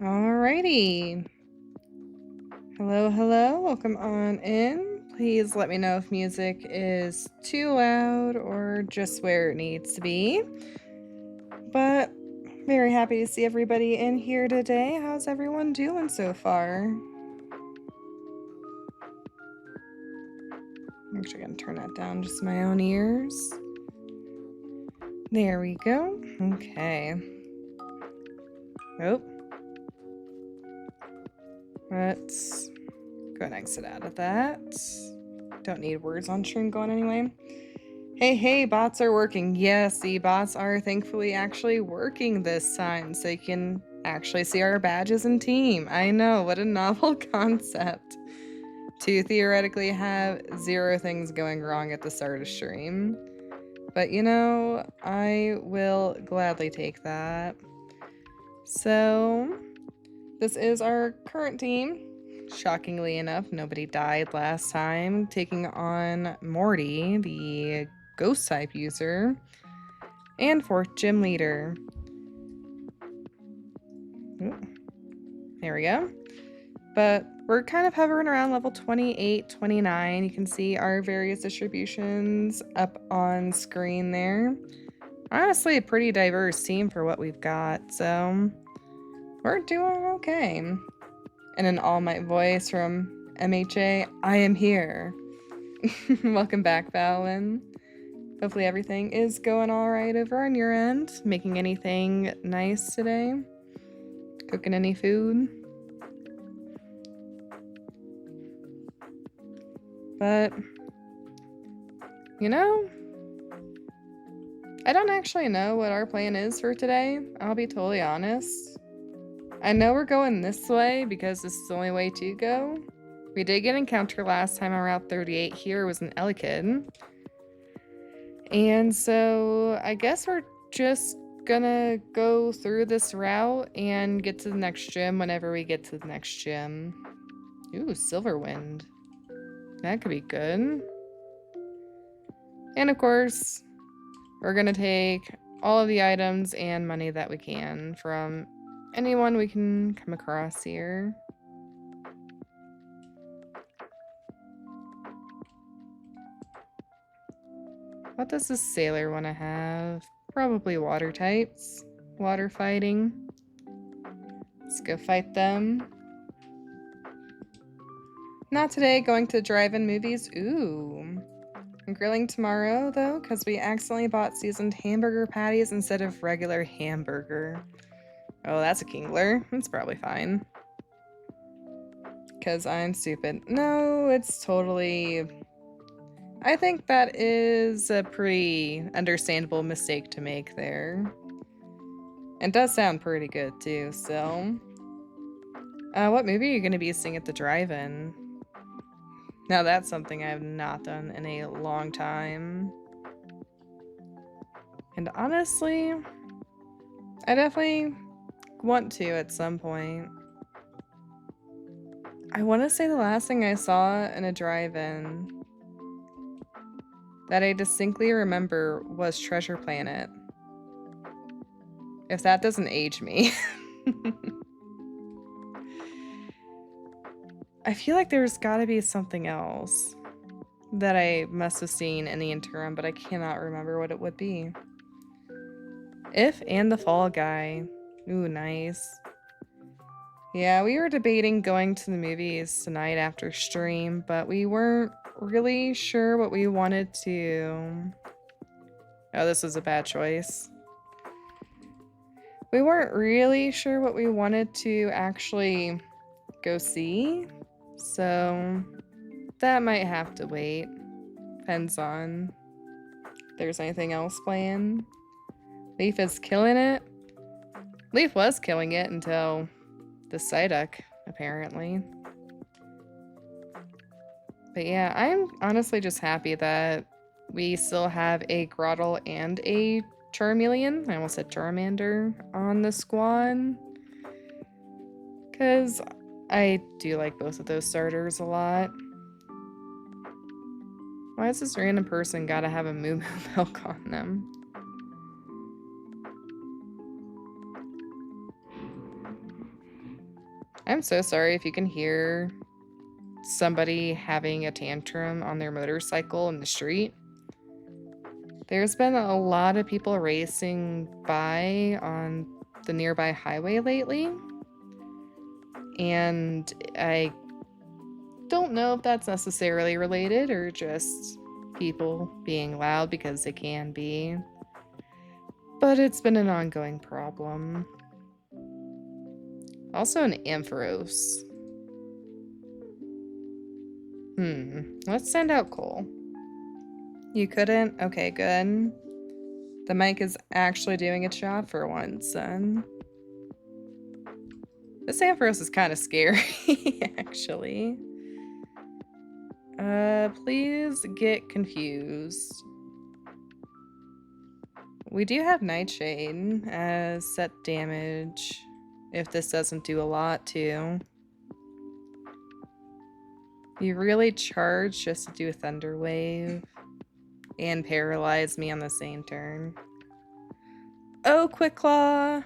Alrighty. Hello, hello. Welcome on in. Please let me know if music is too loud or just where it needs to be. But very happy to see everybody in here today. How's everyone doing so far? I'm actually going to turn that down just my own ears. There we go. Okay. Oh. Let's go and exit out of that. Don't need words on stream going anyway. Hey, bots are working. Yes, the bots are thankfully actually working this time, so you can actually see our badges and team. I know, what a novel concept. To theoretically have 0 things going wrong at the start of stream. But you know, I will gladly take that. So, this is our current team. Shockingly enough, nobody died last time, taking on Morty, the ghost type user, and 4th gym leader. Ooh, there we go. But we're kind of hovering around level 28, 29. You can see our various distributions up on screen there. Honestly, a pretty diverse team for what we've got, so we're doing okay. In an all-might voice from MHA, I am here. Welcome back, Valin. Hopefully everything is going all right over on your end. Making anything nice today? Cooking any food? But, you know, I don't actually know what our plan is for today. I'll be totally honest. I know we're going this way because this is the only way to go. We did get an encounter last time on Route 38. Here was an Elekid. And so I guess we're just gonna go through this route and get to the next gym whenever we get to the next gym. Ooh, Silverwind. That could be good. And of course, we're gonna take all of the items and money that we can from anyone we can come across here. What does this sailor want to have? Probably water types. Water fighting. Let's go fight them. Not today, going to drive-in movies. Ooh. I'm grilling tomorrow, though, because we accidentally bought seasoned hamburger patties instead of regular hamburger. Oh, that's a Kingler. It's probably fine. Because I'm stupid. No, it's totally... I think that is a pretty understandable mistake to make there. And does sound pretty good, too, so... what movie are you going to be seeing at the drive-in? Now that's something I have not done in a long time. And honestly, I definitely want to at some point. I want to say the last thing I saw in a drive-in that I distinctly remember was Treasure Planet. If that doesn't age me. I feel like there's gotta be something else that I must have seen in the interim, but I cannot remember what it would be. If and the Fall Guy. Ooh, nice. Yeah, we were debating going to the movies tonight after stream, but we weren't really sure what we wanted to... Oh, this was a bad choice. We weren't really sure what we wanted to actually go see, so that might have to wait. Depends on if there's anything else playing. Leaf is killing it. Leaf was killing it until the Psyduck, apparently. But yeah, I'm honestly just happy that we still have a Grottle and a Charmeleon, I almost said Charmander, on the squad. Because I do like both of those starters a lot. Why has this random person gotta have a Moomoo milk on them? I'm so sorry if you can hear somebody having a tantrum on their motorcycle in the street. There's been a lot of people racing by on the nearby highway lately. And I don't know if that's necessarily related or just people being loud because they can be. But it's been an ongoing problem. Also an Ampharos. Let's send out Cole. You couldn't? Okay, good. The mic is actually doing its job for once, son. This Ampharos is kind of scary, actually. Please get confused. We do have Nightshade as set damage, if this doesn't do a lot, too. You really charge just to do a Thunder Wave and paralyze me on the same turn. Oh, Quick Claw!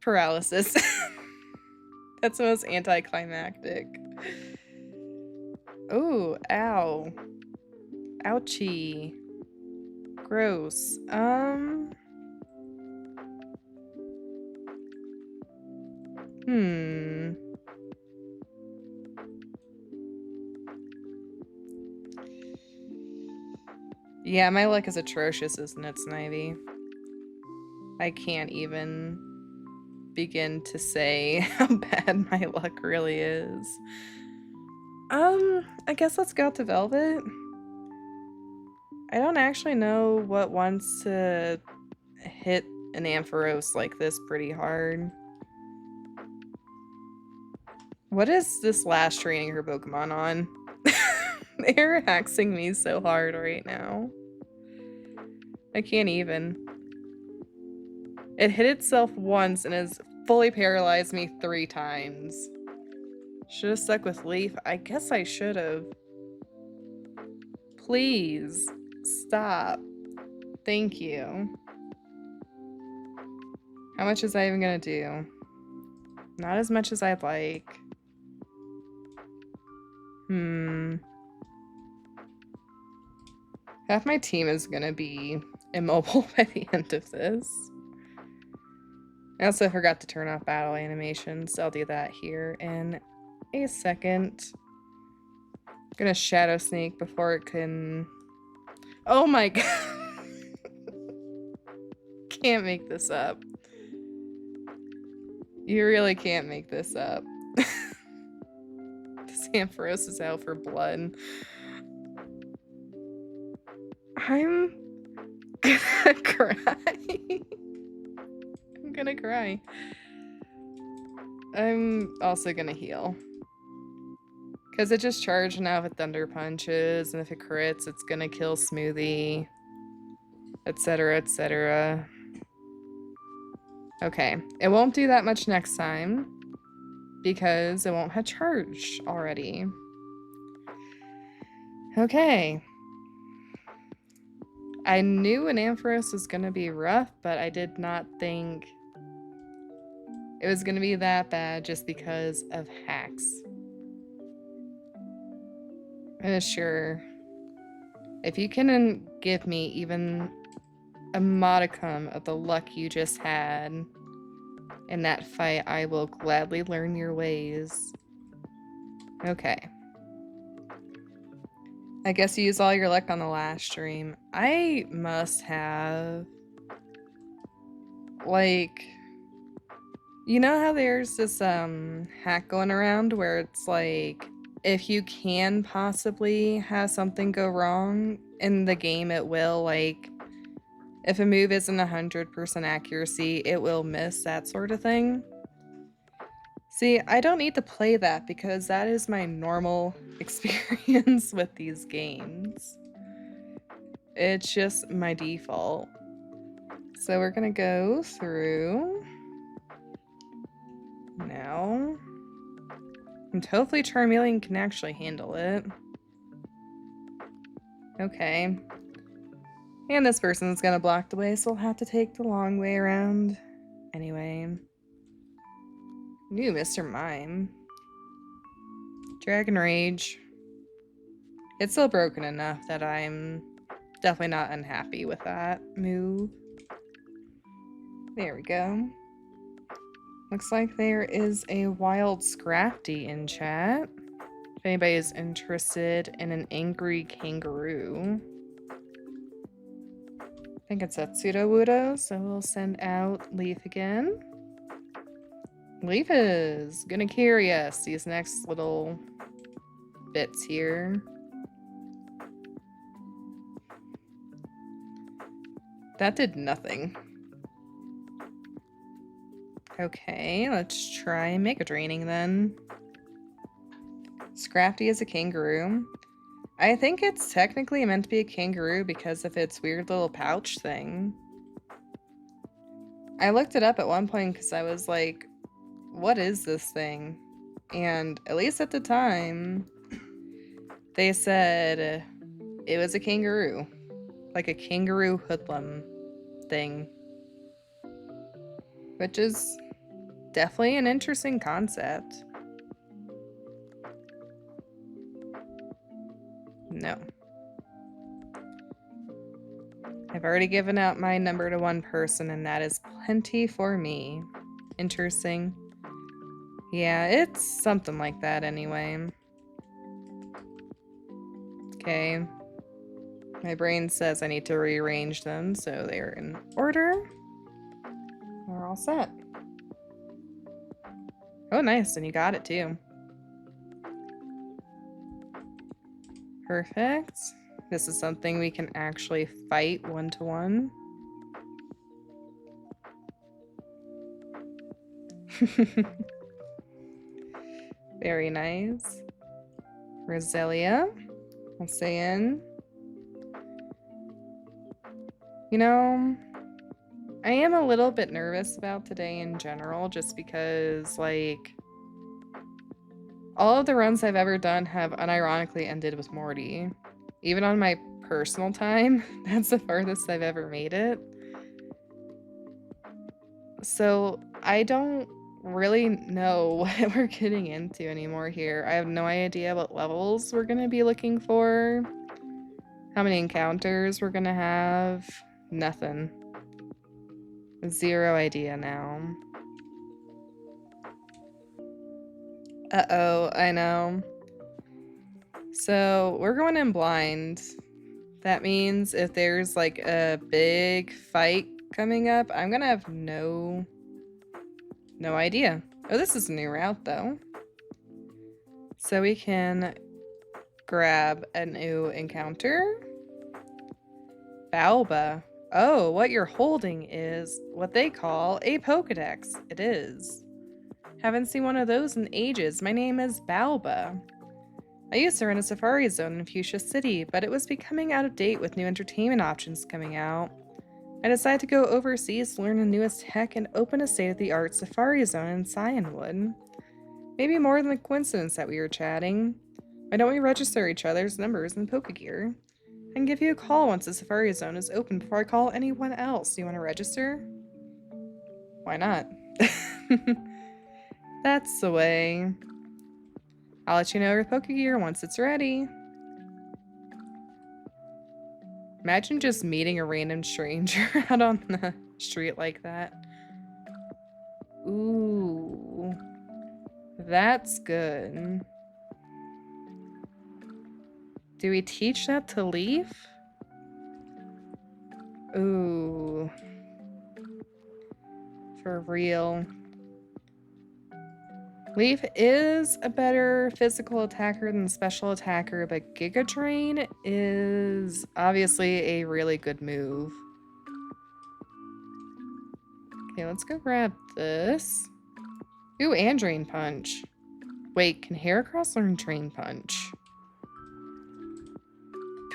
Paralysis. That's the most anticlimactic. Oh, ow. Ouchie. Gross. Yeah, my luck is atrocious, isn't it, Snivy? I can't even begin to say how bad my luck really is. I guess let's go out to Velvet. I don't actually know what wants to hit an Ampharos like this pretty hard. What is this last training her Pokemon on? They're hexing me so hard right now. I can't even. It hit itself once and has fully paralyzed me 3 times. Should have stuck with Leaf. I guess I should have. Please, stop. Thank you. How much is that even gonna do? Not as much as I'd like. Half my team is gonna be immobile by the end of this. I also forgot to turn off battle animations, so I'll do that here in a second. I'm gonna Shadow Sneak before it can... Oh my god! Can't make this up. You really can't make this up. This Ampharos is out for blood. I'm gonna cry. I'm gonna cry. I'm also gonna heal. Because it just charged now with Thunder Punches, and if it crits, it's gonna kill Smoothie, etc., etc. Okay, it won't do that much next time, because it won't have charged already. Okay. I knew an Ampharos was gonna be rough, but I did not think it was gonna be that bad just because of hacks. Sure. If you can give me even a modicum of the luck you just had in that fight, I will gladly learn your ways. Okay. I guess you used all your luck on the last stream. I must have... Like... You know how there's this hack going around where it's like... if you can possibly have something go wrong in the game, it will, like, if a move isn't 100% accuracy, it will miss, that sort of thing. See, I don't need to play that because that is my normal experience with these games. It's just my default. So we're gonna go through now. And hopefully Charmeleon can actually handle it. Okay. And this person's gonna block the way, so we'll have to take the long way around. Anyway. New Mr. Mime. Dragon Rage. It's still broken enough that I'm definitely not unhappy with that move. There we go. Looks like there is a wild Scrafty in chat. If anybody is interested in an angry kangaroo. I think it's a Sudowoodo, so we'll send out Leaf again. Leaf is gonna carry us these next little bits here. That did nothing. Okay, let's try Mega Draining then. Scrafty is a kangaroo. I think it's technically meant to be a kangaroo because of its weird little pouch thing. I looked it up at one point because I was like, what is this thing? And at least at the time, they said it was a kangaroo. Like a kangaroo hoodlum thing. Which is definitely an interesting concept. No. I've already given out my number to one person, and that is plenty for me. Interesting. Yeah, it's something like that anyway. Okay. My brain says I need to rearrange them so they're in order. We're all set. Oh, nice, and you got it too. Perfect. This is something we can actually fight one-to-one. Very nice. Roselia. I'll say in. You know, I am a little bit nervous about today in general, just because, like, all of the runs I've ever done have unironically ended with Morty. Even on my personal time, that's the farthest I've ever made it. So I don't really know what we're getting into anymore here. I have no idea what levels we're gonna be looking for. How many encounters we're gonna have. Nothing. Zero idea now. Uh-oh, I know. So we're going in blind. That means if there's like a big fight coming up, I'm gonna have no idea. Oh, this is a new route though. So we can grab a new encounter. Balba. Oh, what you're holding is what they call a Pokedex. It is. Haven't seen one of those in ages. My name is Balba. I used to run a safari zone in Fuchsia City, but it was becoming out of date with new entertainment options coming out. I decided to go overseas to learn the newest tech and open a state-of-the-art safari zone in Cianwood. Maybe more than a coincidence that we were chatting. Why don't we register each other's numbers in Pokegear? I can give you a call once the safari zone is open before I call anyone else. Do you want to register? Why not? That's the way. I'll let you know with Pokegear once it's ready. Imagine just meeting a random stranger out on the street like that. Ooh. That's good. Do we teach that to Leaf? Ooh. For real. Leaf is a better physical attacker than special attacker, but Giga Drain is obviously a really good move. Okay, let's go grab this. Ooh, and Drain Punch. Wait, can Heracross learn Drain Punch?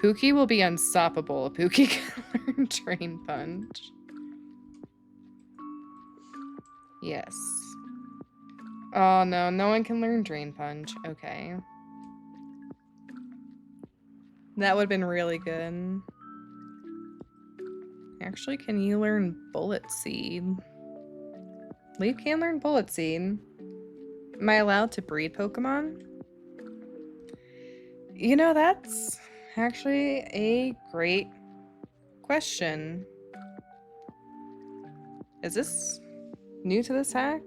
Pookie will be unstoppable if Pookie can learn Drain Punch. Yes. Oh no, no one can learn Drain Punch. Okay. That would have been really good. Actually, can you learn Bullet Seed? Leaf can learn Bullet Seed. Am I allowed to breed Pokemon? You know, that's actually a great question. Is this new to this hack?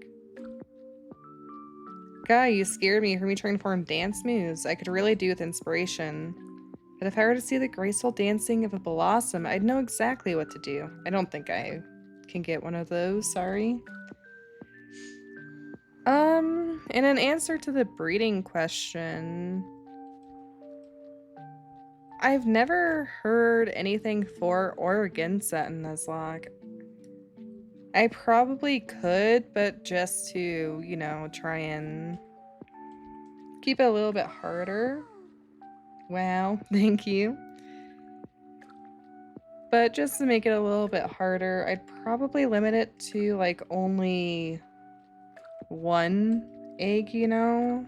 Guy, you scared me. You heard me trying to form dance moves. I could really do with inspiration. But if I were to see the graceful dancing of a blossom, I'd know exactly what to do. I don't think I can get one of those, sorry. In an answer to the breeding question, I've never heard anything for or against that in Nuzlocke. I probably could, but just to, you know, try and keep it a little bit harder. Wow, thank you. But just to make it a little bit harder, I'd probably limit it to like only one egg, you know?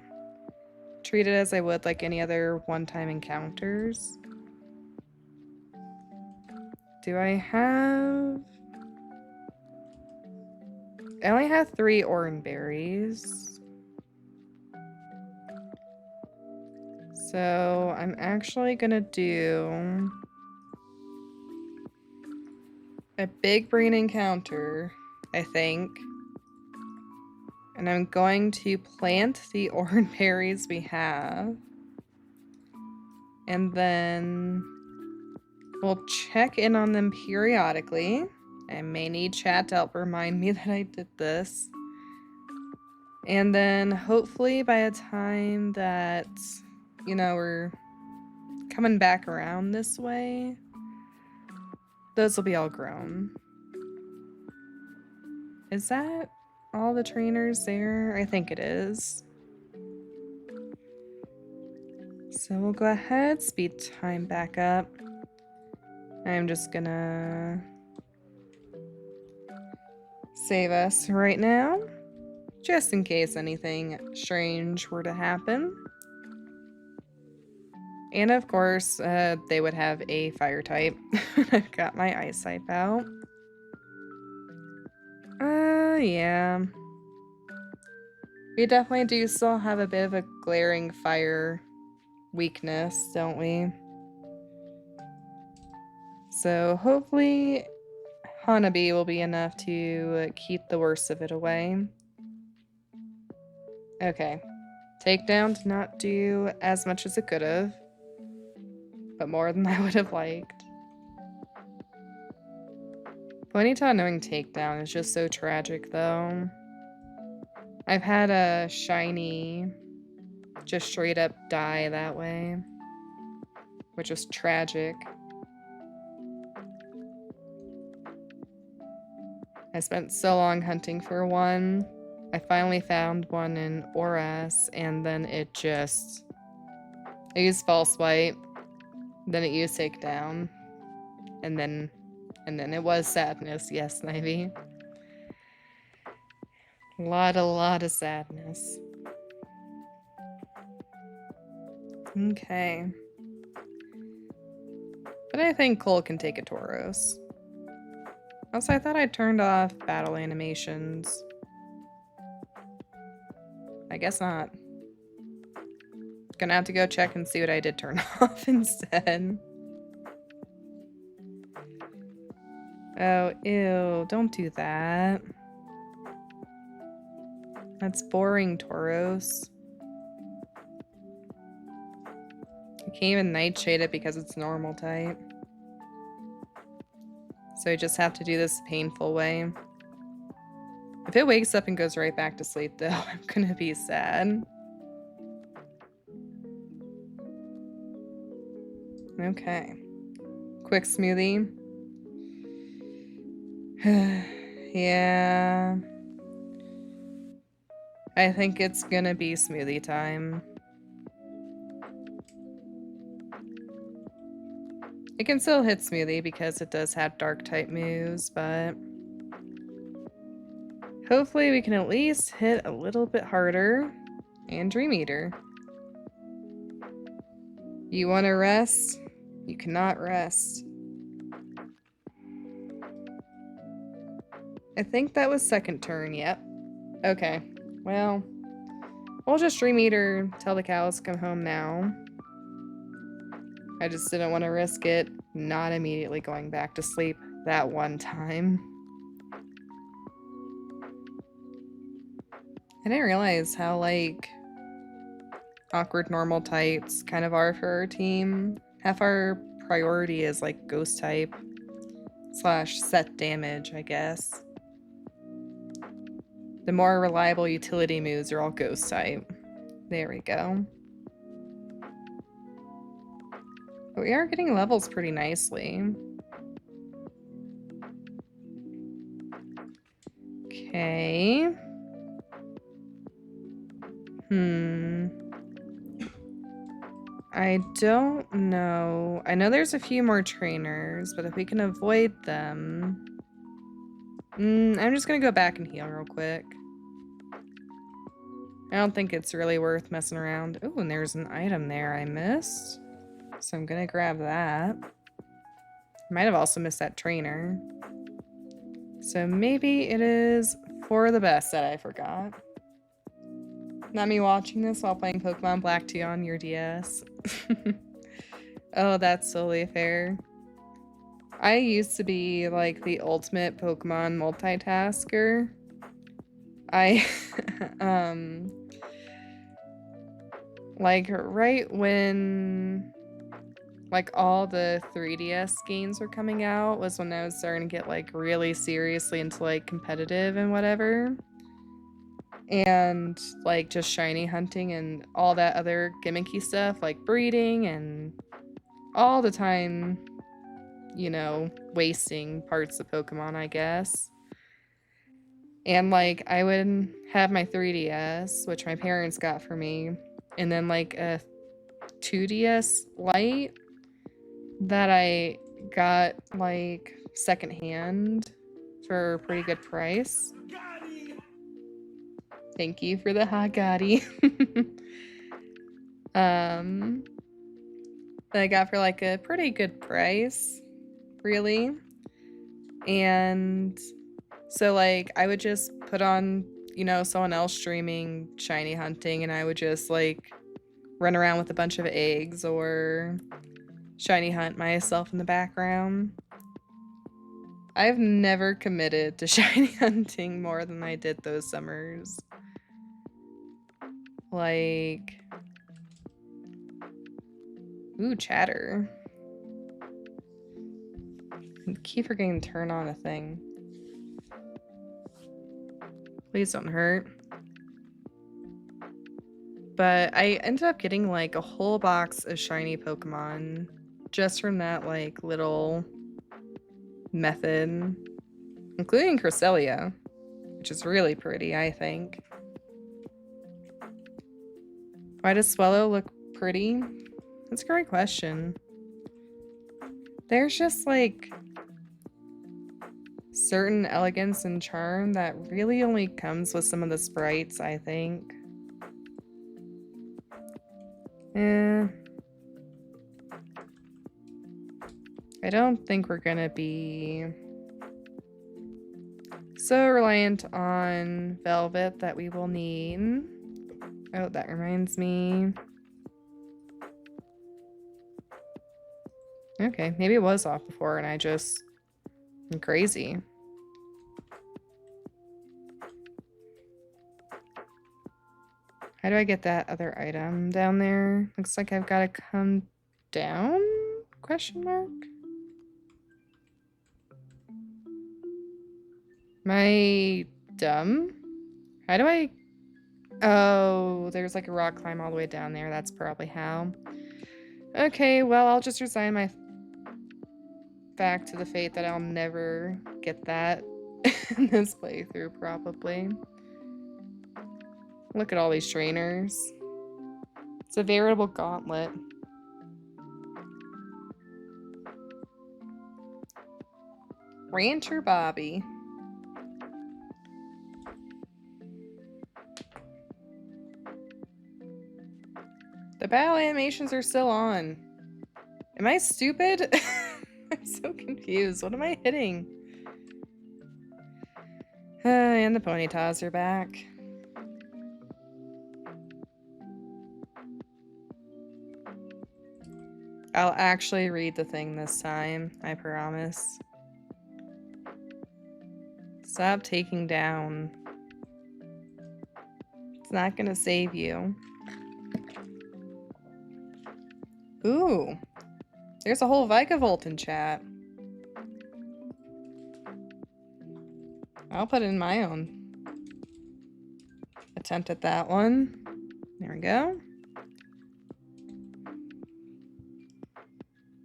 Treat it as I would like any other one-time encounters. Do I have... I only have 3 orange berries. So I'm actually gonna do a big brain encounter, I think. And I'm going to plant the orange berries we have. And then we'll check in on them periodically. I may need chat to help remind me that I did this. And then hopefully by the time that, you know, we're coming back around this way, those will be all grown. Is that all the trainers there? I think it is. So we'll go ahead, speed time back up. I'm just gonna save us right now, just in case anything strange were to happen. And of course, they would have a fire type. I've got my eyesight out. Yeah. We definitely do still have a bit of a glaring fire weakness, don't we? So hopefully Hanabi will be enough to keep the worst of it away. Okay. Takedown did not do as much as it could have, but more than I would have liked. Ponyta knowing takedown is just so tragic, though. I've had a shiny just straight up die that way, which is tragic. I spent so long hunting for one. I finally found one in Oras, and then it just... I used False Swipe, then it used Takedown, and then it was Sadness. Yes, Snivy. A lot of sadness. Okay. But I think Cole can take a Tauros. Also, I thought I turned off battle animations. I guess not. Gonna have to go check and see what I did turn off instead. Oh, ew, don't do that. That's boring, Tauros. You can't even nightshade it because it's normal type. So you just have to do this painful way. If If it wakes up and goes right back to sleep, though, I'm gonna be sad. Okay. Quick smoothie. Yeah. I think it's gonna be smoothie time. It can still hit smoothie because it does have dark type moves, but hopefully we can at least hit a little bit harder. And Dream Eater. You want to rest? You cannot rest. I think that was second turn, yep. Okay, well, we'll just Dream Eater till the cows come home now. I just didn't want to risk it not immediately going back to sleep that one time. I didn't realize how, like, awkward normal types kind of are for our team. Half our priority is, like, ghost type / set damage, I guess. The more reliable utility moves are all ghost type. There we go. But we are getting levels pretty nicely. Okay. I don't know. I know there's a few more trainers, but if we can avoid them... I'm just gonna go back and heal real quick. I don't think it's really worth messing around. Oh, and there's an item there I missed. So I'm gonna grab that. Might have also missed that trainer. So maybe it is for the best that I forgot. Not me watching this while playing Pokemon Black 2 on your DS. Oh, that's totally fair. I used to be like the ultimate Pokemon multitasker. I, like right when like all the 3DS games were coming out was when I was starting to get like really seriously into like competitive and whatever. And like just shiny hunting and all that other gimmicky stuff like breeding and all the time, you know, wasting parts of Pokemon, I guess. And like I would have my 3DS, which my parents got for me, and then like a 2DS Lite that I got like secondhand for a pretty good price. Thank you for the hot Gotti. That I got for like a pretty good price, really. And so like I would just put on, you know, someone else streaming shiny hunting and I would just like run around with a bunch of eggs or shiny hunt myself in the background. I've never committed to shiny hunting more than I did those summers. Like, ooh, chatter. I keep forgetting to turn on a thing. Please don't hurt. But I ended up getting like a whole box of shiny Pokemon just from that like little method, including Cresselia, which is really pretty, I think. Why does Swallow look pretty? That's a great question. There's just like certain elegance and charm that really only comes with some of the sprites, I think. I don't think we're gonna be so reliant on Velvet that we will need. Oh, that reminds me. Okay, maybe it was off before and I just am crazy. How do I get that other item down there? Looks like I've got to come down? Question mark? My dumb. How do I... Oh, there's like a rock climb all the way down there. That's probably how. Okay, well, I'll just resign my back to the fate that I'll never get that in this playthrough, probably. Look at all these trainers. It's a veritable gauntlet. Rancher Bobby. The battle animations are still on. Am I stupid? I'm so confused. What am I hitting? And the ponytails are back. I'll actually read the thing this time, I promise. Stop taking down. It's not gonna save you. Ooh, there's a whole Vikavolt in chat. I'll put in my own attempt at that one. There we go.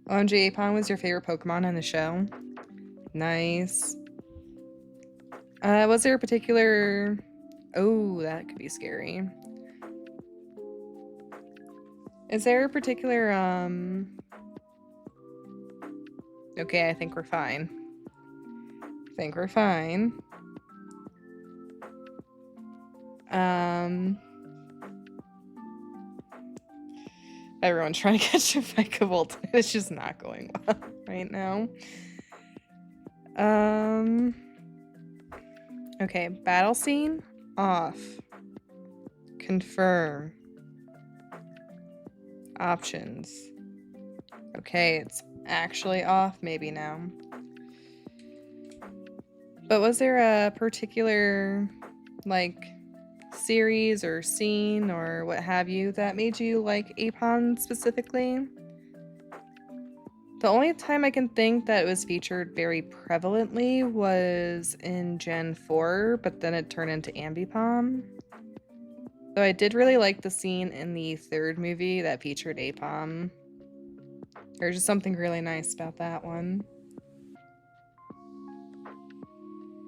OMG, Apon was your favorite Pokemon in the show? Nice. Was there a particular... Oh, that could be scary. Is there a particular, Okay, I think we're fine. Everyone's trying to catch a Vikavolt. It's just not going well right now. Okay, battle scene off. Confirm. Options. Okay, it's actually off maybe now. But was there a particular, like, series or scene or what have you that made you like Apon specifically? The only time I can think that it was featured very prevalently was in Gen 4, but then it turned into Ambipom. Though I did really like the scene in the third movie that featured Apom. There's just something really nice about that one.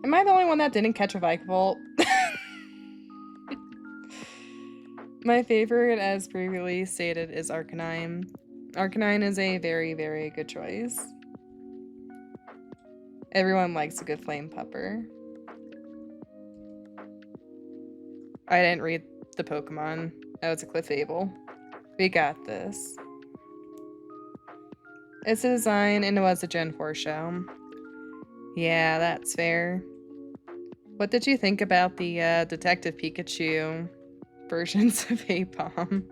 Am I the only one that didn't catch a Vikavolt? My favorite, as previously stated, is Arcanine. Arcanine is a very, very good choice. Everyone likes a good flame pupper. I didn't read the Pokemon. That was a Clefable. We got this. It's a design and it was a Gen 4 show. Yeah, that's fair. What did you think about the Detective Pikachu versions of Apom?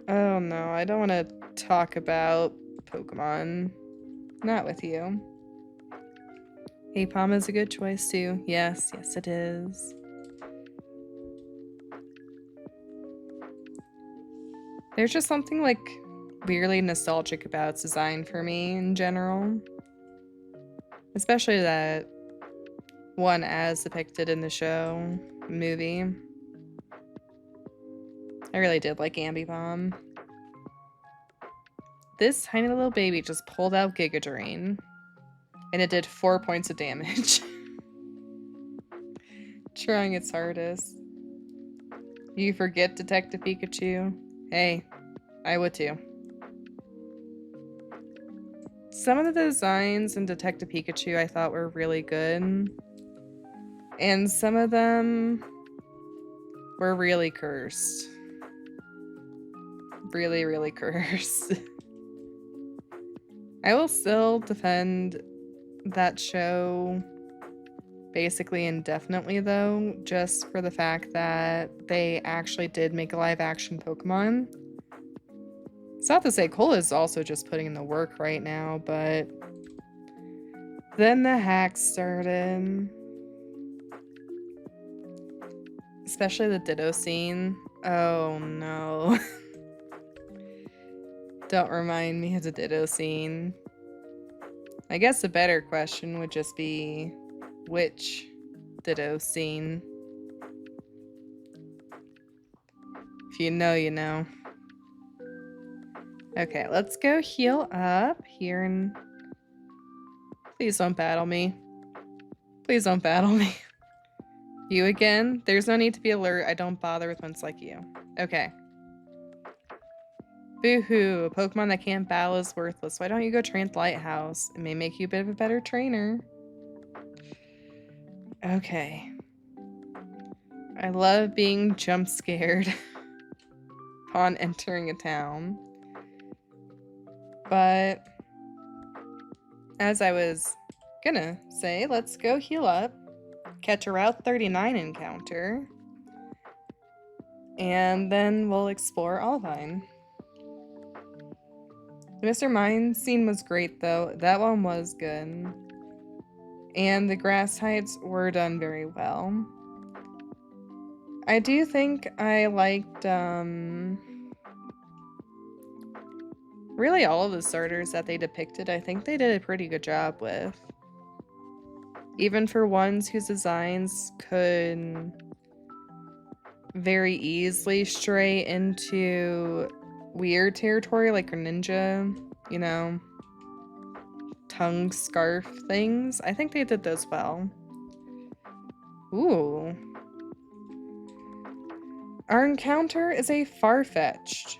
Oh no, I don't want to talk about Pokemon. Not with you. Apom is a good choice too. Yes, yes it is. There's just something like weirdly nostalgic about its design for me in general. Especially that one as depicted in the show movie. I really did like Ambipom. This tiny little baby just pulled out Giga Drain. And it did 4 points of damage. Trying its hardest. You forget Detective Pikachu? Hey, I would too. Some of the designs in Detective Pikachu I thought were really good. And some of them were really cursed. Really, really cursed. I will still defend that show basically indefinitely though, just for the fact that they actually did make a live action Pokemon. It's not to say Cola is also just putting in the work right now, but then the hacks started. Especially the Ditto scene. Oh no. Don't remind me of the Ditto scene. I guess a better question would just be, which did Eusine? If you know, you know. Okay, let's go heal up here and... Please don't battle me. Please don't battle me. You again? There's no need to be alert. I don't bother with ones like you. Okay. Boo-hoo. A Pokemon that can't battle is worthless. Why don't you go train at the Lighthouse? It may make you a bit of a better trainer. Okay. I love being jump scared upon entering a town. But as I was gonna say, let's go heal up, catch a Route 39 encounter, and then we'll explore Olivine. The Mr. Mine scene was great though. That one was good. And the grass types were done very well. I do think I liked really all of the starters that they depicted. I think they did a pretty good job with. Even for ones whose designs could very easily stray into weird territory like Greninja, you know, tongue scarf things. I think they did those well. Ooh. Our encounter is a Farfetch'd.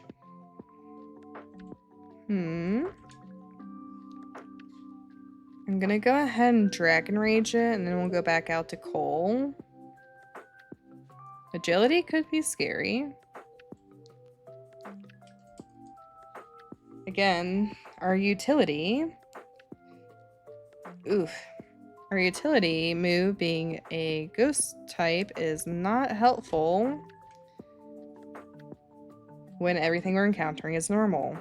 I'm gonna go ahead and Dragon Rage it, and then we'll go back out to Cole. Agility could be scary. Again, our utility... Oof. Our utility, Moo, being a ghost type, is not helpful when everything we're encountering is normal.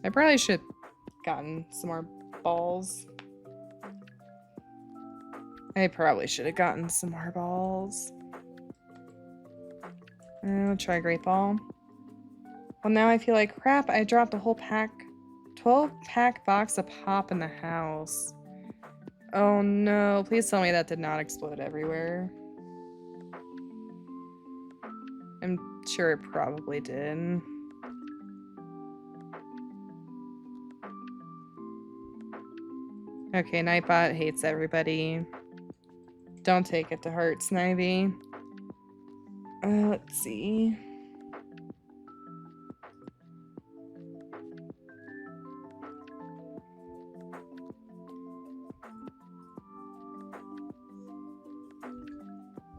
I probably should have gotten some more balls. I probably should have gotten some more balls. I'll try Great Ball. Well, now I feel like crap. I dropped a whole pack, 12-pack box of pop in the house. Oh no, please tell me that did not explode everywhere. I'm sure it probably did. Okay, Nightbot hates everybody. Don't take it to heart, Snivy. Let's see.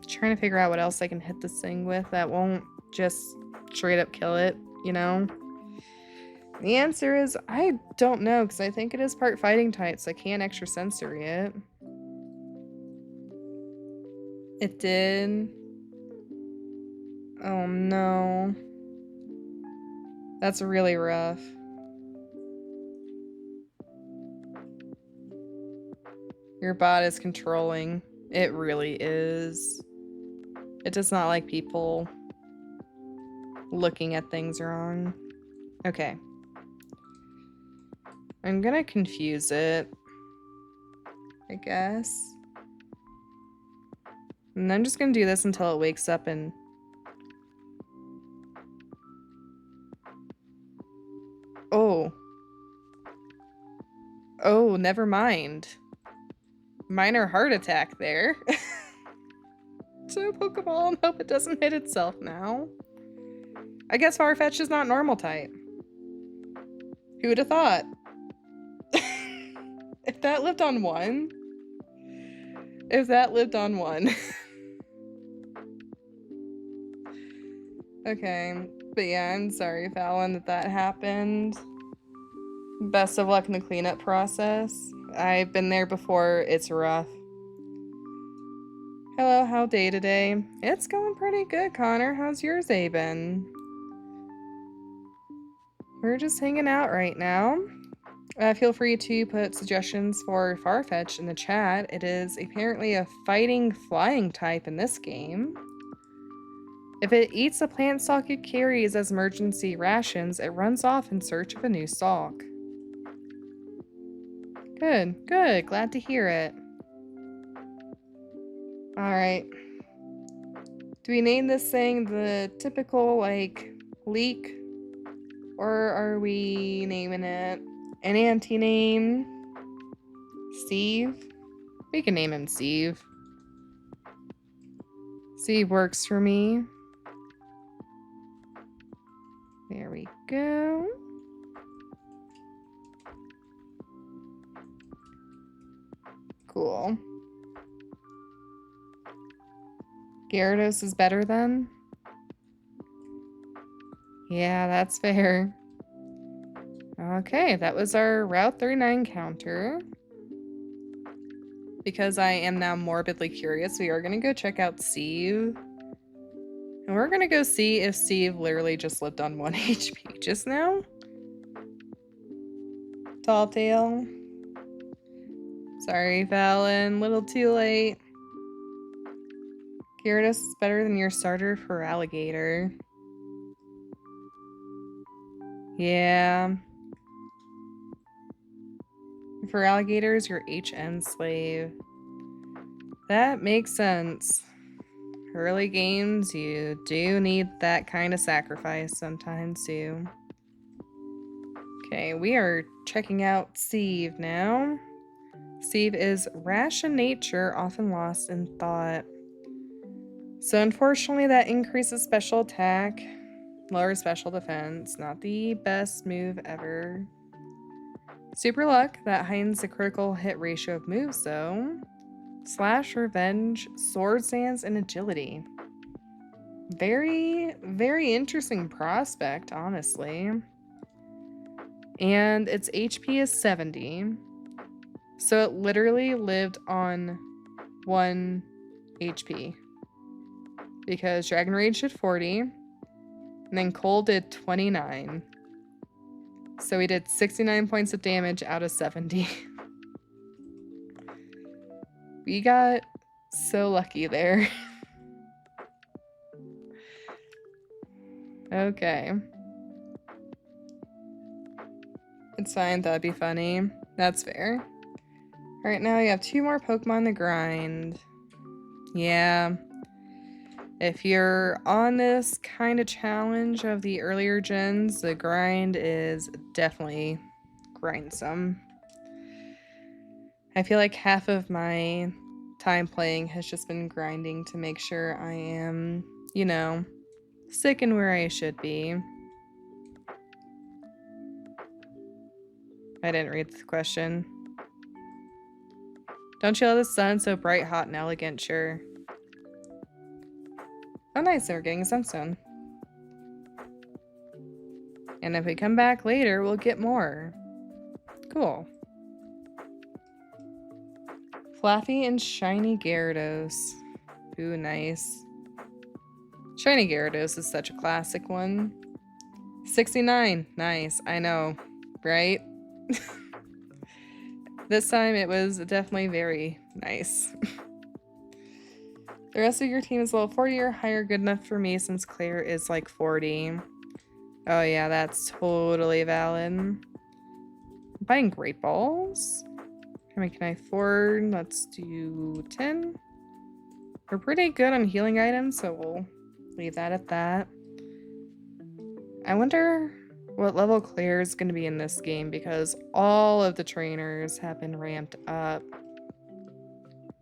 Trying to figure out what else I can hit this thing with that won't just straight up kill it, you know? The answer is, I don't know, because I think it is part fighting type, so I can't extrasensory it. It did. Oh no. That's really rough. Your bot is controlling. It really is. It does not like people looking at things wrong. Okay. I'm gonna confuse it, I guess. And I'm just gonna do this until it wakes up and... Oh. Oh, never mind. Minor heart attack there. So Pokeball and hope it doesn't hit itself now. I guess Farfetch'd is not normal type. Who would have thought? If that lived on one. If that lived on one. Okay. But yeah, I'm sorry, Fallon, that happened. Best of luck in the cleanup process. I've been there before. It's rough. Hello, how day today? It's going pretty good, Connor. How's your day been? We're just hanging out right now. Feel free to put suggestions for Farfetch'd in the chat. It is apparently a fighting flying type in this game. If it eats a plant stalk it carries as emergency rations, it runs off in search of a new stalk. Good, good. Glad to hear it. Alright. Do we name this thing the typical, like, leek? Or are we naming it an anti-name? Steve? We can name him Steve. Steve works for me. There we go. Cool. Gyarados is better then? Yeah, that's fair. Okay, that was our Route 39 counter. Because I am now morbidly curious, we are going to go check out Steve. And we're going to go see if Steve literally just lived on 1 HP just now. Tall Tail. Sorry, Valen. Little too late. Gyarados is better than your starter for Alligator. Yeah. For Alligators, your HN slave. That makes sense. Early games, you do need that kind of sacrifice sometimes too. Okay, we are checking out Steve now. Steve is rash in nature, often lost in thought. So unfortunately that increases special attack, lowers special defense. Not the best move ever. Super luck, that heightens the critical hit ratio of moves though. Slash, revenge, sword stance, and agility. Very, very interesting prospect, honestly. And its HP is 70. So it literally lived on 1 HP. Because Dragon Rage did 40. And then Cole did 29. So we did 69 points of damage out of 70. We got so lucky there. Okay. It's fine, that'd be funny. That's fair. Alright, now we have 2 more Pokemon to grind. Yeah. If you're on this kind of challenge of the earlier gens, the grind is definitely grindsome. I feel like half of my time playing has just been grinding to make sure I am, you know, sticking where I should be. I didn't read the question. Don't you love the sun? So bright, hot, and elegant, sure. Oh nice, we're getting a sunstone. And if we come back later, we'll get more. Cool. Fluffy and shiny Gyarados. Ooh, nice. Shiny Gyarados is such a classic one. 69. Nice. I know. Right? This time it was definitely very nice. The rest of your team is level 40 or higher, good enough for me since Claire is like 40. Oh yeah, that's totally valid. I'm buying Great Balls. How many can I afford? Let's do 10. We're pretty good on healing items, so we'll leave that at that. I wonder what level Claire is going to be in this game because all of the trainers have been ramped up.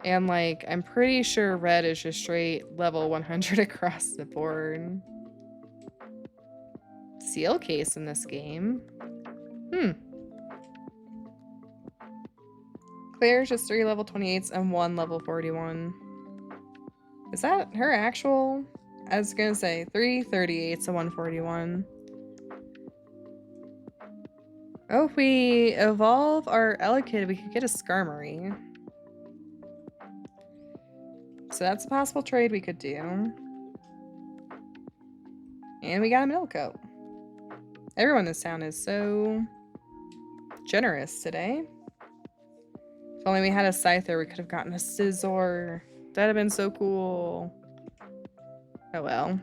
And like, I'm pretty sure Red is just straight level 100 across the board. Seal case in this game. Claire's just 3 level 28s and 1 level 41. Is that her actual? I was gonna say 3 38s and 141. Oh, if we evolve our Elekid, we could get a Skarmory. So that's a possible trade we could do. And we got a Milkout. Everyone in this town is so generous today. If only we had a Scyther, we could have gotten a Scizor. That'd have been so cool. Oh well.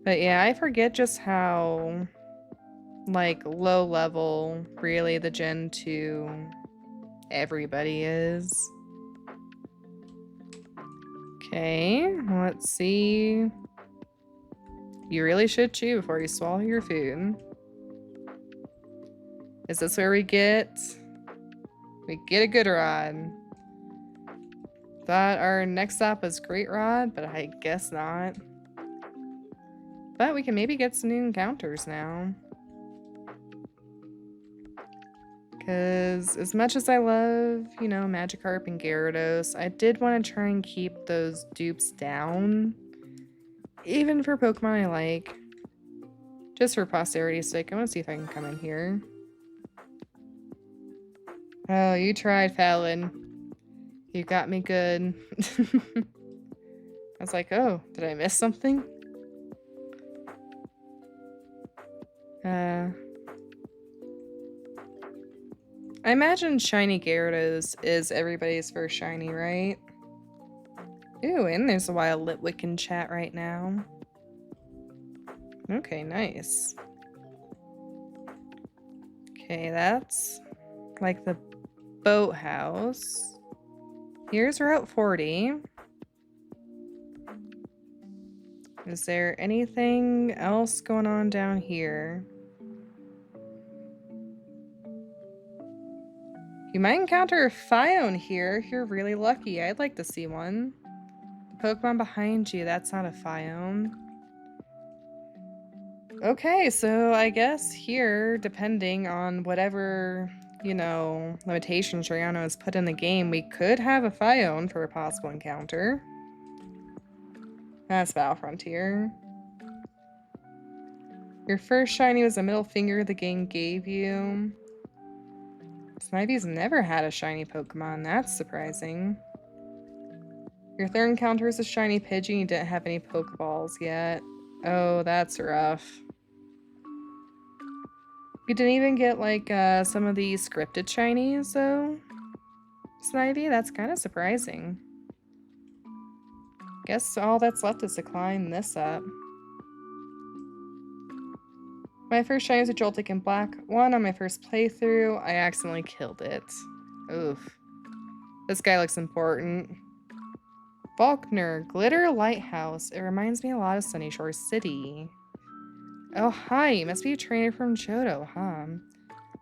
But yeah, I forget just how, like, low level really the Gen 2 everybody is. Okay, let's see. You really should chew before you swallow your food. Is this where we get a good rod? Thought our next stop was Great Rod, but I guess not. But we can maybe get some new encounters now. Because as much as I love, you know, Magikarp and Gyarados, I did want to try and keep those dupes down. Even for Pokemon I like. Just for posterity's sake, I want to see if I can come in here. Oh, you tried, Fallon. You got me good. I was like, oh, did I miss something? I imagine Shiny Gyarados is everybody's first shiny, right? Ooh, and there's a wild Litwick in chat right now. Okay, nice. Okay, that's like the boathouse. Here's Route 40. Is there anything else going on down here? You might encounter a Phione here if you're really lucky. I'd like to see one. The Pokemon behind you, that's not a Phione. Okay, so I guess here, depending on whatever, you know, limitations Drayano has put in the game, we could have a Phione for a possible encounter. That's Battle Frontier. Your first shiny was a middle finger the game gave you. Snivy's never had a shiny Pokemon. That's surprising. Your third encounter is a shiny Pidgey. You didn't have any Pokeballs yet. Oh, that's rough. You didn't even get, like, some of the scripted shinies, though? Snivy? That's kind of surprising. Guess all that's left is to climb this up. My first shiny was a Joltik in Black 1 on my first playthrough. I accidentally killed it. Oof. This guy looks important. Faulkner, Glitter Lighthouse. It reminds me a lot of Sunnyshore City. Oh, hi. You must be a trainer from Johto, huh?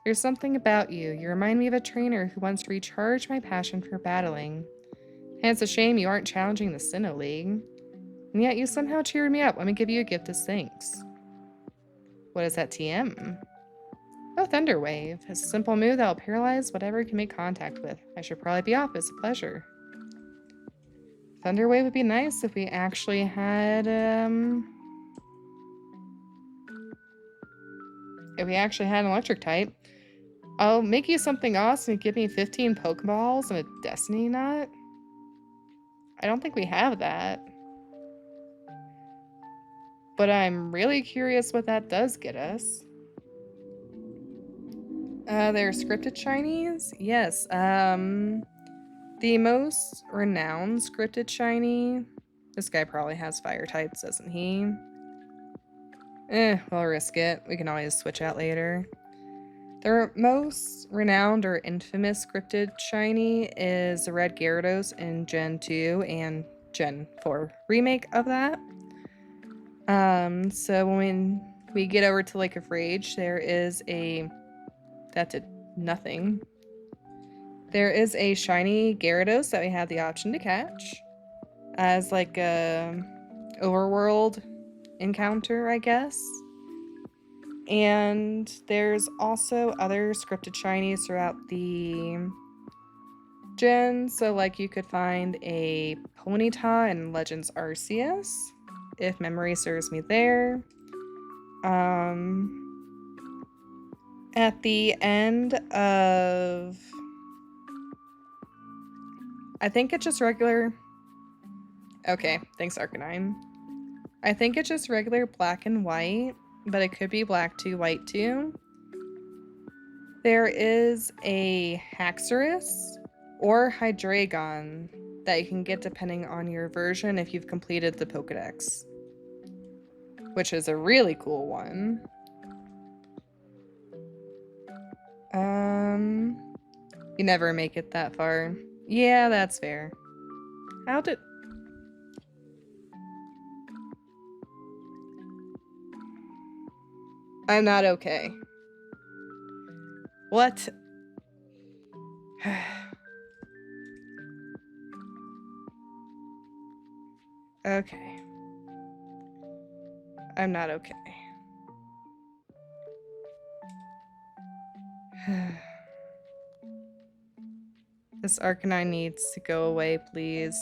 There's something about you. You remind me of a trainer who wants to recharge my passion for battling. And it's a shame you aren't challenging the Sinnoh League. And yet you somehow cheered me up. Let me give you a gift as thanks. What is that TM? Oh, Thunder Wave. It's a simple move that will paralyze whatever it can make contact with. I should probably be off. It's a pleasure. Thunder Wave would be nice if we actually had, if we actually had an electric type. I'll make you something awesome and give me 15 Pokeballs and a Destiny Nut. I don't think we have that. But I'm really curious what that does get us. They're scripted shinies? Yes. The most renowned scripted shiny. This guy probably has fire types, doesn't he? We'll risk it. We can always switch out later. The most renowned or infamous scripted shiny is the Red Gyarados in Gen 2 and Gen 4 remake of that. So when we get over to Lake of Rage, there is a... That did nothing. There is a shiny Gyarados that we have the option to catch as like a overworld encounter, I guess. And there's also other scripted shinies throughout the gen. So like you could find a Ponyta in Legends Arceus, if memory serves me there. At the end of... I think it's just regular... Okay, thanks Arcanine. I think it's just regular black and white, but it could be black 2, white 2. There is a Haxorus or Hydreigon that you can get depending on your version if you've completed the Pokedex. which is a really cool one. You never make it that far. Yeah, that's fair. How did... I'm not okay. What? Okay. I'm not okay. This Arcanine needs to go away, please.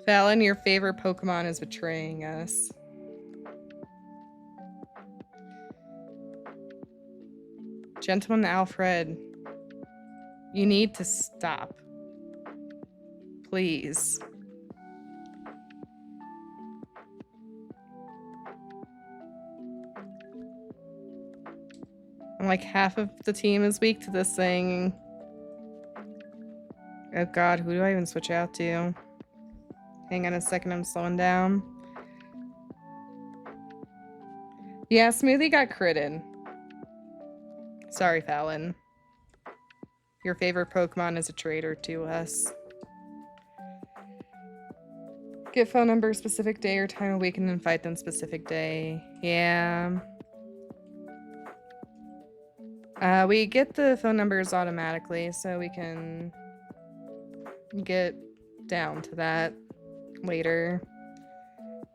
Fallon, your favorite Pokemon is betraying us. Gentleman Alfred, you need to stop. Please. And like half of the team is weak to this thing. Oh god, who do I even switch out to? Hang on a second, I'm slowing down. Yeah, Smoothie got critted. Sorry, Fallon. Your favorite Pokemon is a traitor to us. Get phone number specific day or time of week and then fight them specific day. Yeah. We get the phone numbers automatically, so we can get down to that later.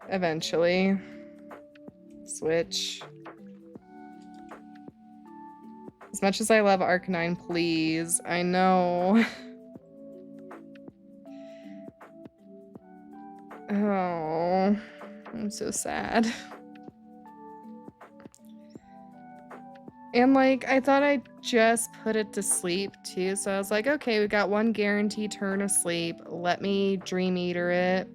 Eventually. Switch. As much as I love Arcanine, please. I know. Oh, I'm so sad. And like, I thought I just put it to sleep too. So I was like, okay, we got one guaranteed turn of sleep. Let me Dream Eater it.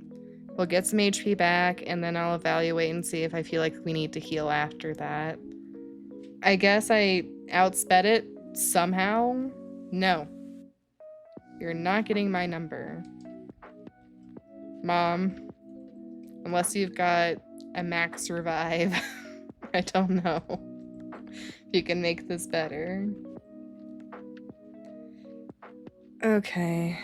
We'll get some HP back and then I'll evaluate and see if I feel like we need to heal after that. I guess I outsped it somehow. No. You're not getting my number. Mom. Unless you've got a max revive. I don't know. You can make this better. Okay.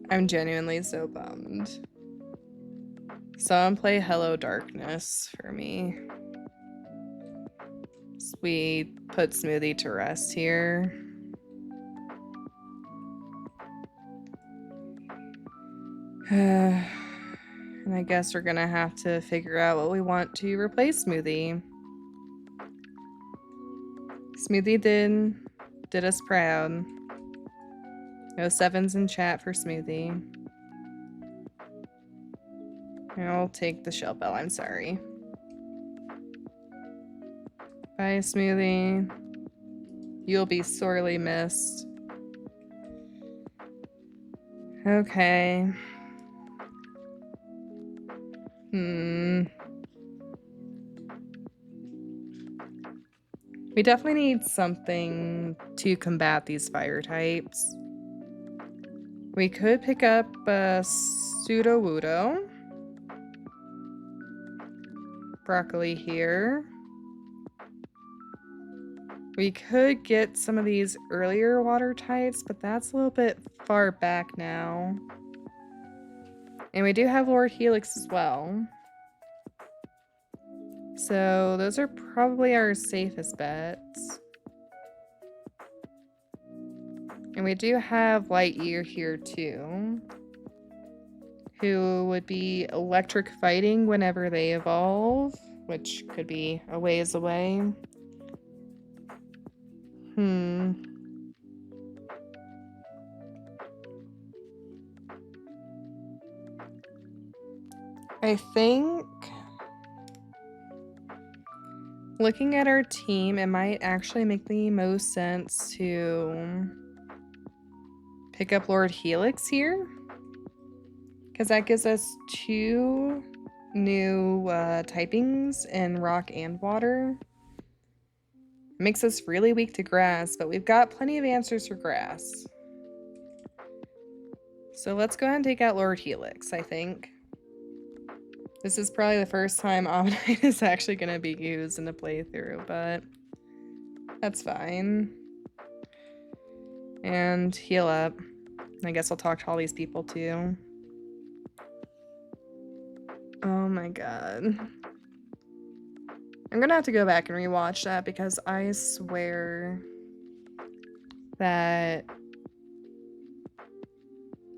I'm genuinely so bummed. Someone play Hello Darkness for me. So we put Smoothie to rest here. And I guess we're gonna have to figure out what we want to replace Smoothie. Smoothie did us proud. No sevens in chat for Smoothie. I'll take the Shell Bell, I'm sorry. Bye, Smoothie. You'll be sorely missed. Okay. We definitely need something to combat these fire types. We could pick up Sudowoodo. Broccoli here. We could get some of these earlier water types, but that's a little bit far back now. And we do have Lord Helix as well. So those are probably our safest bets. And we do have Lightyear here too, who would be electric fighting whenever they evolve, which could be a ways away. I think looking at our team, it might actually make the most sense to pick up Lord Helix here, because that gives us 2 new typings in rock and water. Makes us really weak to grass, but we've got plenty of answers for grass. So let's go ahead and take out Lord Helix, I think. This is probably the first time Ammonite is actually going to be used in a playthrough, but that's fine. And heal up. I guess I'll talk to all these people too. Oh my god. I'm gonna have to go back and rewatch that because I swear that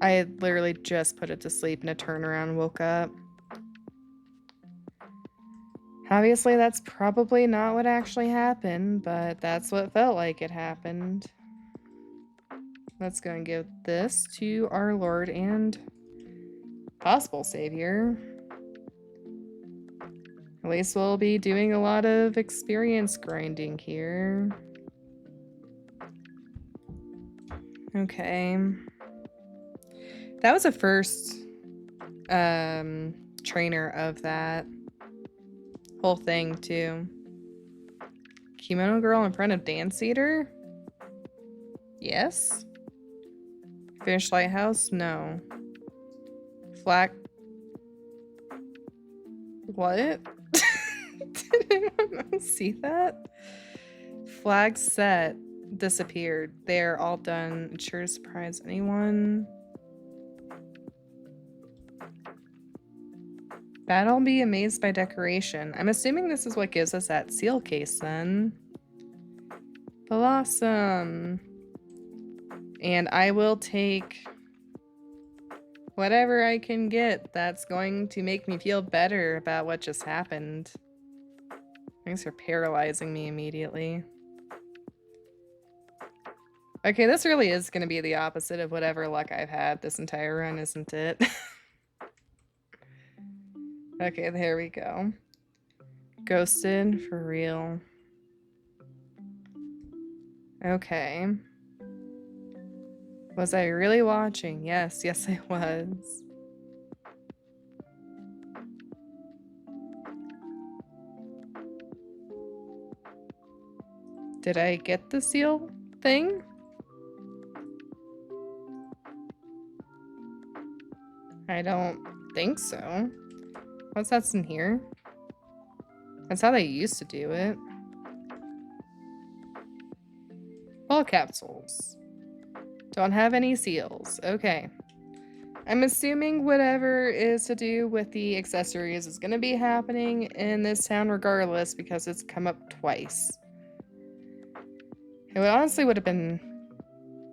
I had literally just put it to sleep and a turnaround woke up. Obviously, that's probably not what actually happened, but that's what felt like it happened. Let's go and give this to our Lord and possible Savior. At least we'll be doing a lot of experience grinding here. Okay. That was a first trainer of that whole thing too. Kimono girl in front of Dance Eater? Yes. Finish Lighthouse? No. Flag. What? Did anyone see that? Flag set disappeared. They're all done. Sure to surprise anyone. Battle be amazed by decoration. I'm assuming this is what gives us that seal case then. Blossom. And I will take whatever I can get that's going to make me feel better about what just happened. Thanks for paralyzing me immediately. Okay, this really is going to be the opposite of whatever luck I've had this entire run, isn't it? Okay, there we go. Ghosted for real. Okay. Was I really watching? Yes, I was. Did I get the seal thing? I don't think so. What's that's in here? That's how they used to do it. Ball capsules. Don't have any seals. Okay. I'm assuming whatever is to do with the accessories is going to be happening in this town regardless because it's come up twice. It honestly would have been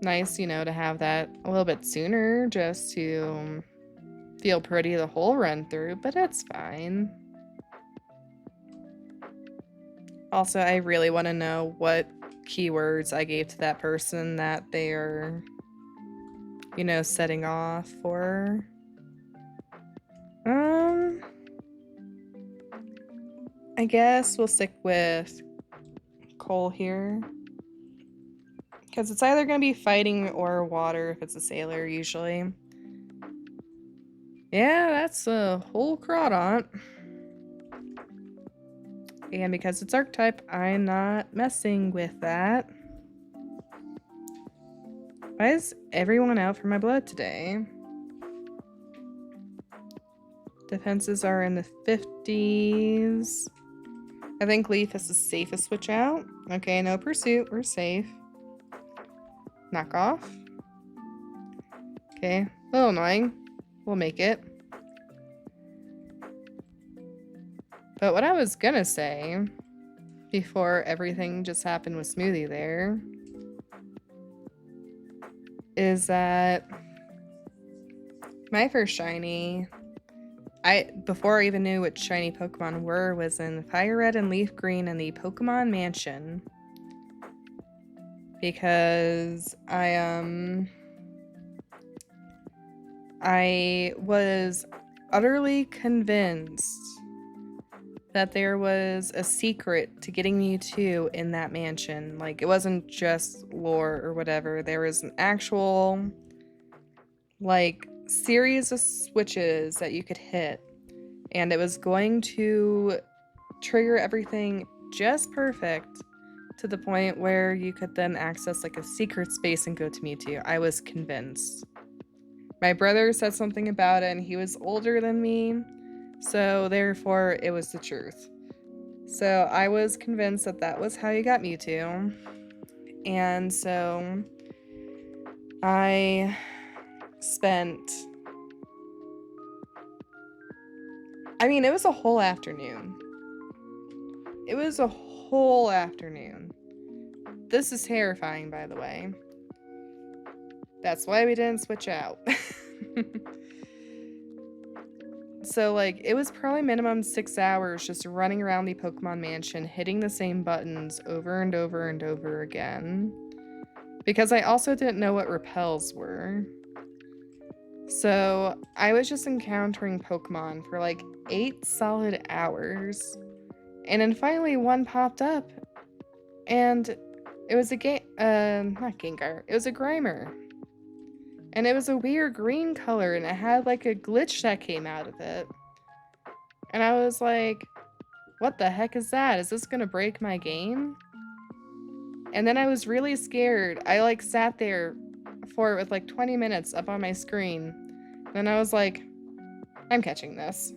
nice, you know, to have that a little bit sooner just to feel pretty the whole run through, but it's fine. Also, I really want to know what keywords I gave to that person that they are, you know, setting off for. I guess we'll stick with coal here. Because it's either going to be fighting or water if it's a sailor, usually. Yeah, that's a whole Crawdaunt. And because it's archetype, I'm not messing with that. Why is everyone out for my blood today? Defenses are in the 50s. I think Leaf is the safest switch out. Okay, no pursuit. We're safe. Knock off. Okay, a little annoying. We'll make it. But what I was gonna say before everything just happened with Smoothie there is that my first shiny, before I even knew what shiny Pokemon were, was in Fire Red and Leaf Green in the Pokemon Mansion. Because I was utterly convinced that there was a secret to getting Mewtwo in that mansion. Like, it wasn't just lore or whatever. There was an actual, like, series of switches that you could hit. And it was going to trigger everything just perfect to the point where you could then access, like, a secret space and go to Mewtwo. I was convinced. My brother said something about it, and he was older than me. So therefore, it was the truth. So I was convinced that that was how you got Mewtwo. And so I spent... I mean, it was a whole afternoon. It was a whole afternoon. This is terrifying, by the way. That's why we didn't switch out. So, like, it was probably minimum 6 hours just running around the Pokemon Mansion, hitting the same buttons over and over and over again. Because I also didn't know what repels were. So, I was just encountering Pokemon for like 8 solid hours. And then finally one popped up. And it was a not Gengar. It was a Grimer. And it was a weird green color, and it had like a glitch that came out of it. And I was like, what the heck is that? Is this gonna break my game? And then I was really scared. I like sat there for it with like 20 minutes up on my screen. Then I was like, I'm catching this.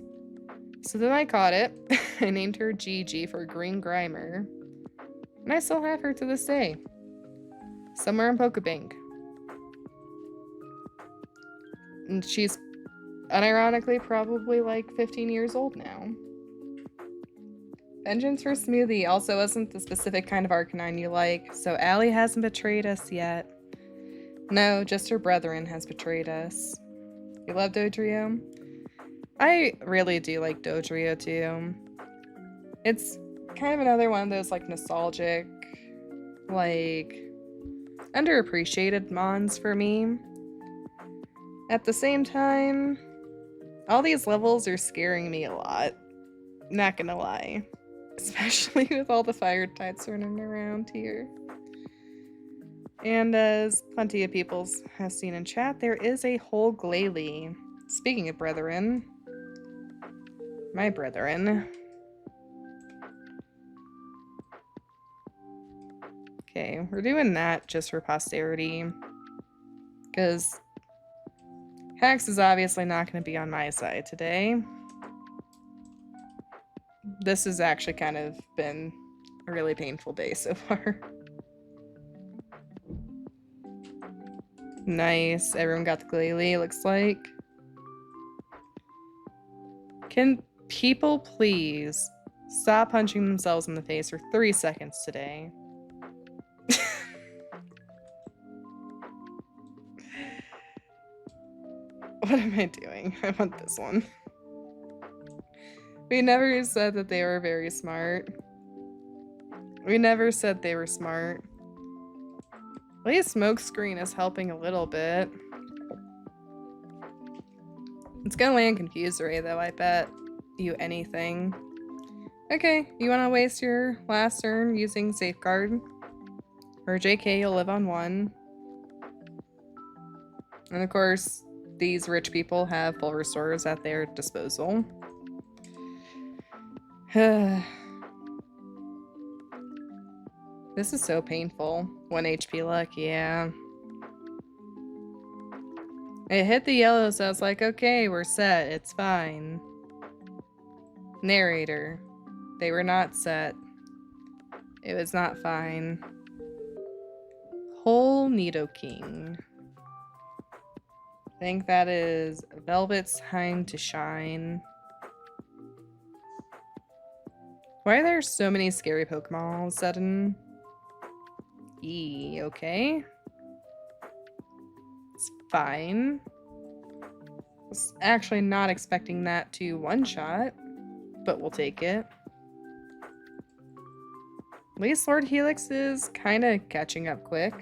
So then I caught it. I named her Gigi for Green Grimer. And I still have her to this day. Somewhere in Pokebank. And she's unironically probably like 15 years old now. Vengeance for Smoothie also wasn't the specific kind of Arcanine you like, so Allie hasn't betrayed us yet. No, just her brethren has betrayed us. You love Dodrio? I really do like Dodrio too. It's kind of another one of those like nostalgic, like underappreciated mons for me. At the same time, all these levels are scaring me a lot. Not gonna lie. Especially with all the fire types running around here. And as plenty of people have seen in chat, there is a whole Glalie. Speaking of brethren. My brethren. Okay, we're doing that just for posterity. Because Hax is obviously not going to be on my side today. This has actually kind of been a really painful day so far. Nice. Everyone got the Glalie, looks like. Can people please stop punching themselves in the face for 3 seconds today? What am I doing? I want this one. We never said that they were very smart. We never said they were smart. At least Smokescreen is helping a little bit. It's gonna land Confused Ray though, I bet you anything. Okay, you wanna waste your last turn using Safeguard? Or JK, you'll live on 1. And of course, these rich people have full restores at their disposal. This is so painful. 1 HP luck, yeah. It hit the yellow, so I was like, okay, we're set. It's fine. Narrator. They were not set. It was not fine. Whole Nidoking. I think that is Velvet's time to shine. Why are there so many scary Pokemon all of a sudden? Okay. It's fine. Was actually not expecting that to one-shot, but we'll take it. At least Lord Helix is kind of catching up quick.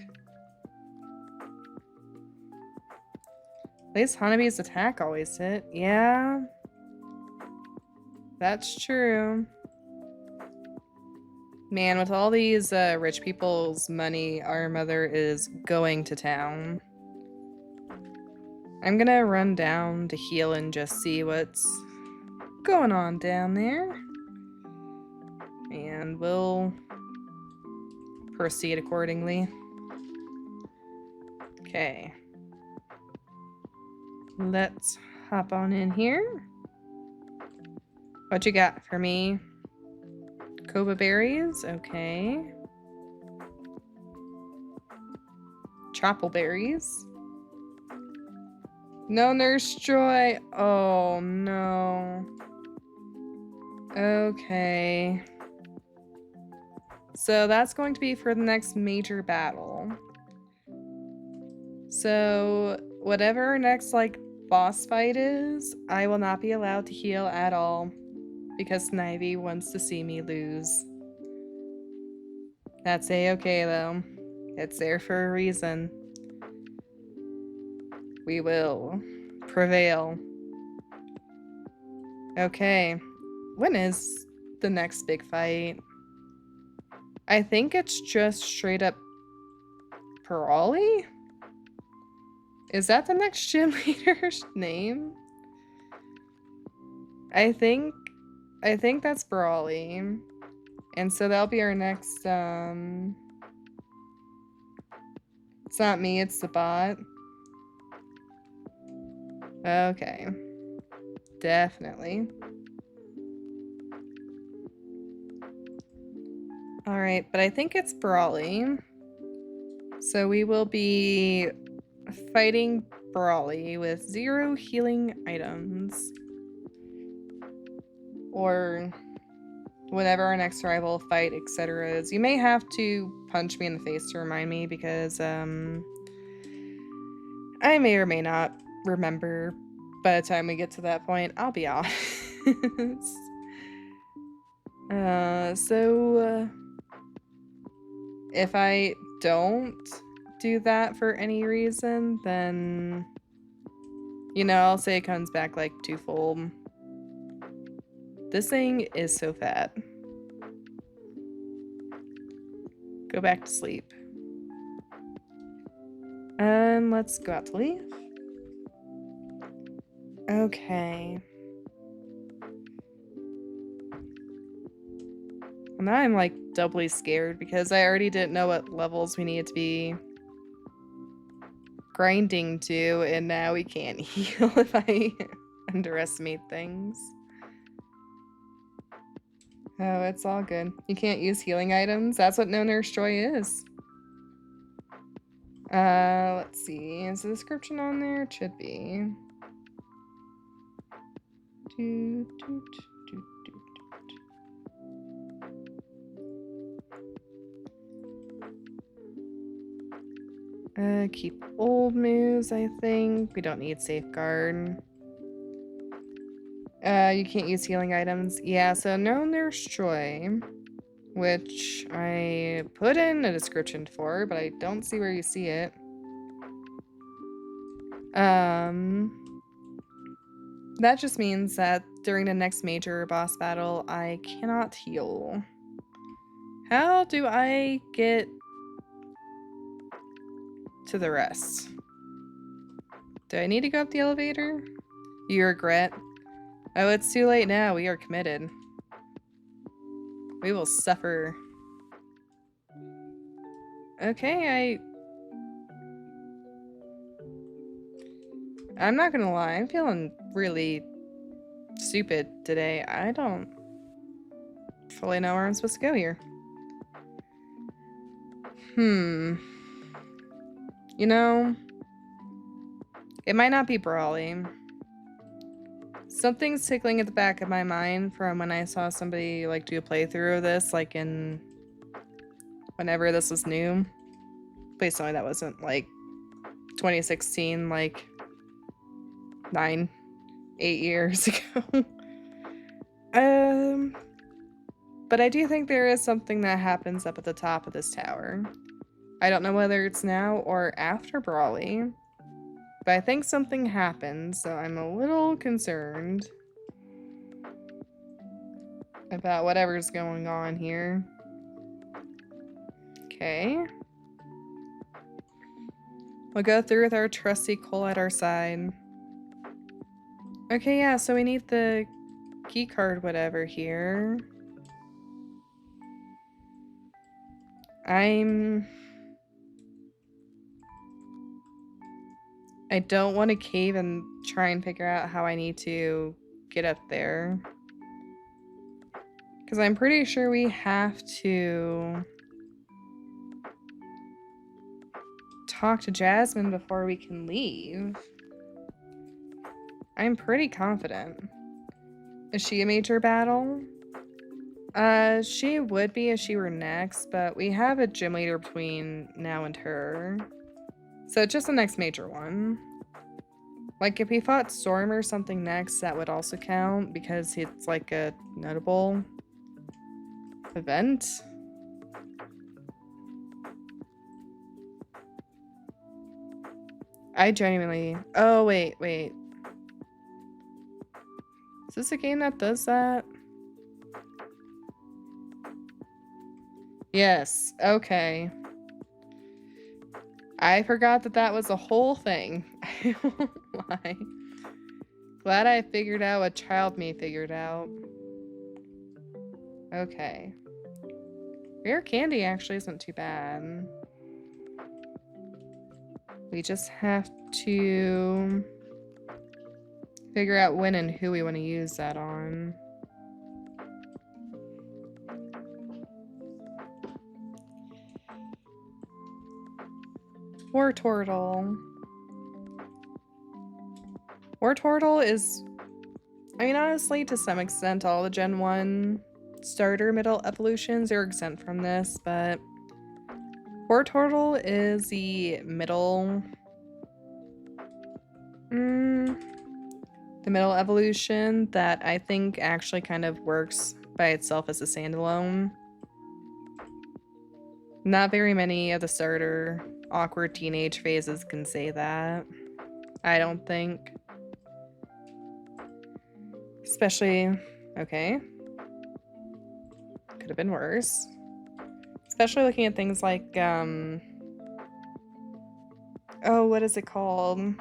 At least Honeybee's attack always hit. Yeah. That's true. Man, with all these rich people's money, our mother is going to town. I'm gonna run down to heal and just see what's going on down there. And we'll proceed accordingly. Okay. Let's hop on in here. What you got for me? Kova berries? Okay. Chopple berries? No Nurse Joy. Oh no. Okay. So that's going to be for the next major battle. So whatever our next like boss fight is, I will not be allowed to heal at all because Snivy wants to see me lose. That's a-okay though. It's there for a reason. We will prevail. Okay. When is the next big fight? I think it's just straight up Brawly? Is that the next gym leader's name? I think that's Brawly. And so that'll be our next it's not me, it's the bot. Okay. Definitely. Alright, but I think it's Brawly. So we will be fighting Brawly with 0 healing items. Or whatever our next rival fight, etc. is. You may have to punch me in the face to remind me because I may or may not remember by the time we get to that point. I'll be honest. So if I don't do that for any reason, then you know, I'll say it comes back like twofold. This thing is so fat. Go back to sleep. And let's go out to leave. Okay. Well, now I'm like doubly scared because I already didn't know what levels we needed to be grinding to, and now we can't heal if I underestimate things. Oh, it's all good. You can't use healing items. That's what No Nurse Joy is. Let's see. Is the description on there? It should be. Keep old moves, I think. We don't need safeguard. You can't use healing items. Yeah, so No Nurse Joy, which I put in a description for, but I don't see where you see it. That just means that during the next major boss battle, I cannot heal. How do I get to the rest? Do I need to go up the elevator? You regret? Oh, it's too late now. We are committed. We will suffer. Okay, I'm not gonna lie. I'm feeling really stupid today. I don't fully know where I'm supposed to go here. You know, it might not be Brawly. Something's tickling at the back of my mind from when I saw somebody like do a playthrough of this, like in whenever this was new. Please tell me that wasn't like 2016, like 8 years ago. But I do think there is something that happens up at the top of this tower. I don't know whether it's now or after Brawly, but I think something happened, so I'm a little concerned about whatever's going on here. Okay. We'll go through with our trusty Cole at our side. Okay, yeah, so we need the key card whatever here. I don't want to cave and try and figure out how I need to get up there. Because I'm pretty sure we have to talk to Jasmine before we can leave. I'm pretty confident. Is she a major battle? She would be if she were next, but we have a gym leader between now and her. So it's just the next major one. Like if we fought Storm or something next, that would also count because it's like a notable event. I genuinely... Oh, wait. Is this a game that does that? Yes, okay. I forgot that that was a whole thing. I won't lie. Glad I figured out what child me figured out. Okay. Rare candy actually isn't too bad. We just have to figure out when and who we want to use that on. Wartortle. Wartortle is, I mean, honestly, to some extent, all the Gen 1 starter middle evolutions are exempt from this, but Wartortle is the middle evolution that I think actually kind of works by itself as a standalone. Not very many of the starter awkward teenage phases can say that. I don't think. Especially, okay. Could have been worse. Especially looking at things like, oh, what is it called?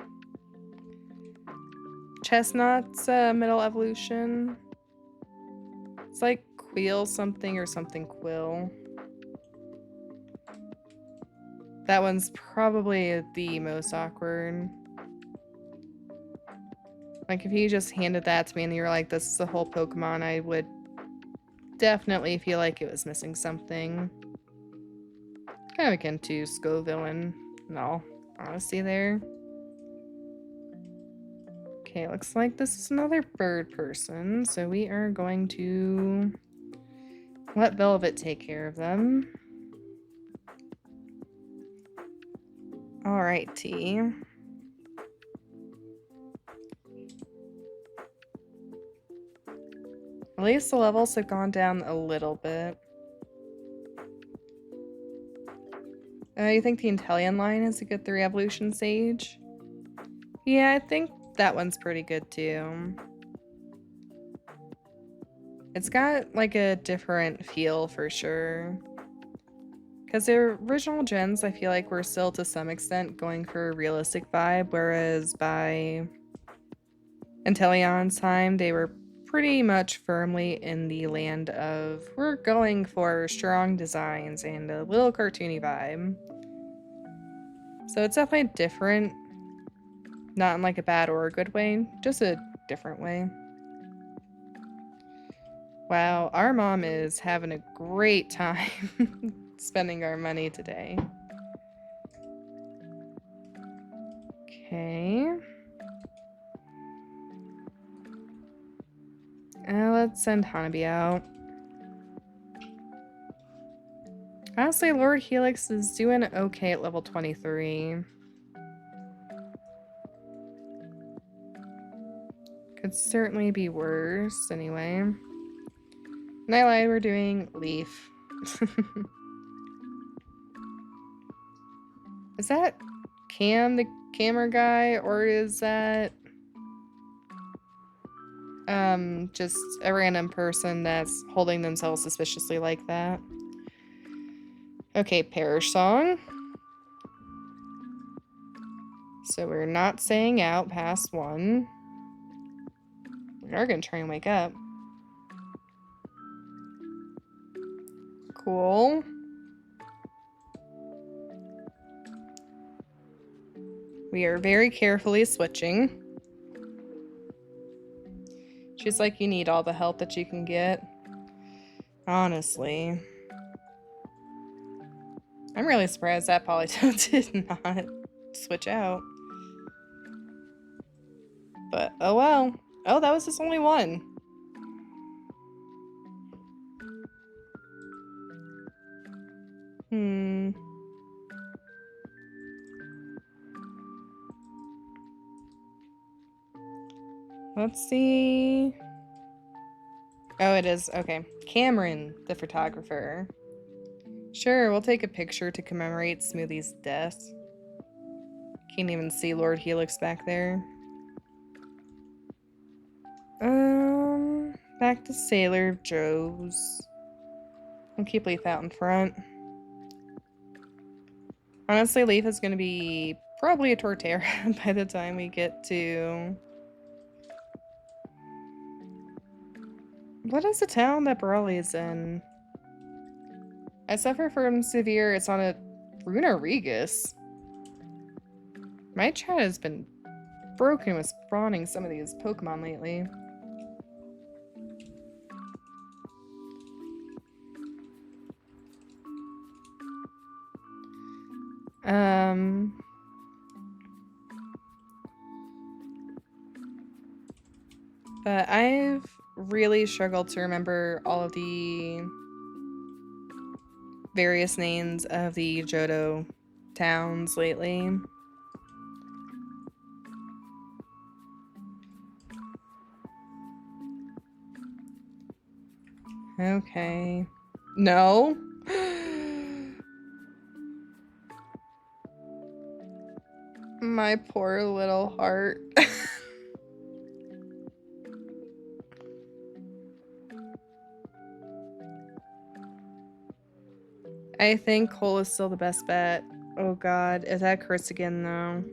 Chestnut's middle evolution. It's like Queel something or something Quill. That one's probably the most awkward. Like, if you just handed that to me and you were like, this is the whole Pokemon, I would definitely feel like it was missing something. Kind of akin to Scoville in all honesty there. Okay, looks like this is another bird person, so we are going to let Velvet take care of them. Alrighty. At least the levels have gone down a little bit. You think the Inteleon line is a good 3 evolution stage? Yeah, I think that one's pretty good too. It's got like a different feel for sure. Because the original gens, I feel like, were still to some extent going for a realistic vibe, whereas by Inteleon's time, they were pretty much firmly in the land of we're going for strong designs and a little cartoony vibe. So it's definitely different, not in like a bad or a good way, just a different way. Wow, our mom is having a great time spending our money today. Okay. Let's send Hanabi out. Honestly, Lord Helix is doing okay at level 23. Could certainly be worse, anyway. And I lied, we're doing Leaf. Is that Cam, the camera guy, or is that just a random person that's holding themselves suspiciously like that? Okay, Parish Song. So we're not saying out past 1. We are gonna try and wake up. Cool. We are very carefully switching. She's like, you need all the help that you can get. Honestly. I'm really surprised that Polytoad did not switch out. But, oh well. Oh, that was just only one. Let's see. Oh, it is. Okay. Cameron, the photographer. Sure, we'll take a picture to commemorate Smoothie's death. Can't even see Lord Helix back there. Back to Sailor Joe's. I'll keep Leaf out in front. Honestly, Leaf is gonna be probably a Torterra by the time we get to... What is the town that Brawley is in? I suffer from severe... It's on a... Runa Regis. My chat has been broken with spawning some of these Pokemon lately. But I've really struggled to remember all of the various names of the Johto towns lately. Okay. No? My poor little heart. I think Cole is still the best bet. Oh god, if that crits again though.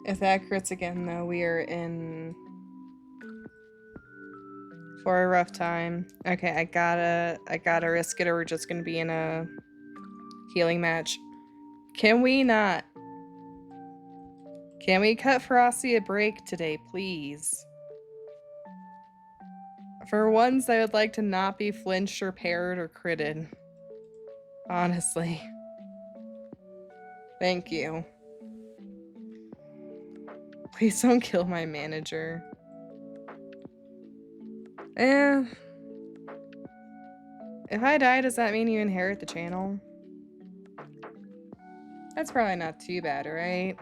If that crits again though, we are in for a rough time. Okay, I gotta risk it or we're just gonna be in a healing match. Can we not? Can we cut Frosty a break today, please? For once, I would like to not be flinched or parried or critted. Honestly. Thank you. Please don't kill my manager. If I die, does that mean you inherit the channel? That's probably not too bad, right?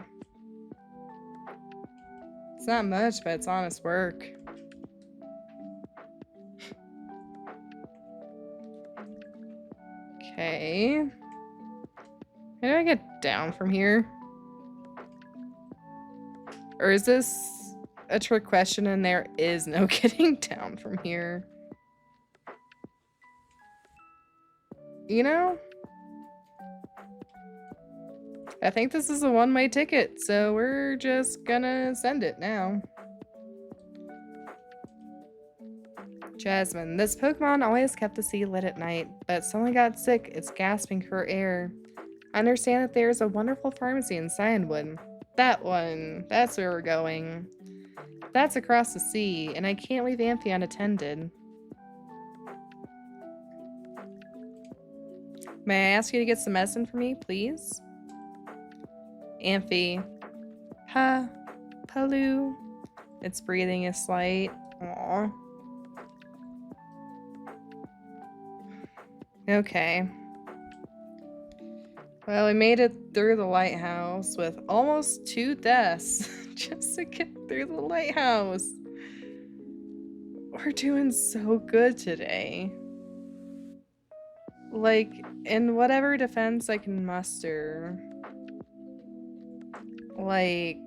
It's not much, but it's honest work. Okay. How do I get down from here? Or is this a trick question and there is no getting down from here? You know? I think this is a one-way ticket, so we're just gonna send it now. Jasmine, this Pokemon always kept the sea lit at night, but suddenly got sick. It's gasping for air. I understand that there's a wonderful pharmacy in Cianwood. That one. That's where we're going. That's across the sea, and I can't leave Amphi unattended. May I ask you to get some medicine for me, please? Amphi. Palu. Its breathing is slight. Aww. Okay. Well, we made it through the lighthouse with almost 2 deaths just to get through the lighthouse. We're doing so good today. Like, in whatever defense I can muster. Like,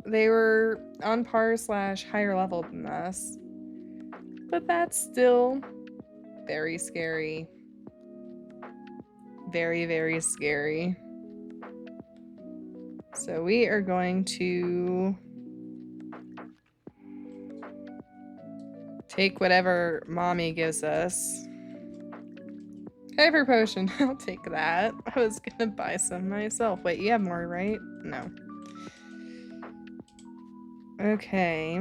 they were on par / higher level than us. But that's still very scary. Very, very scary. So we are going to take whatever mommy gives us. Hyper potion, I'll take that. I was gonna buy some myself. Wait, you have more, right? No. Okay.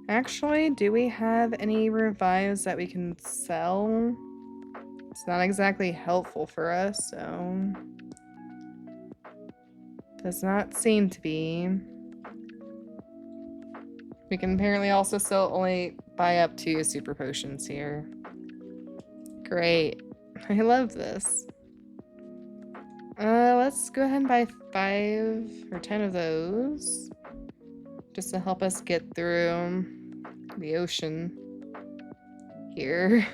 Actually, do we have any revives that we can sell? It's not exactly helpful for us, so... Does not seem to be. We can apparently also still only buy up 2 super potions here. Great. I love this. Let's go ahead and buy 5 or 10 of those. Just to help us get through the ocean here.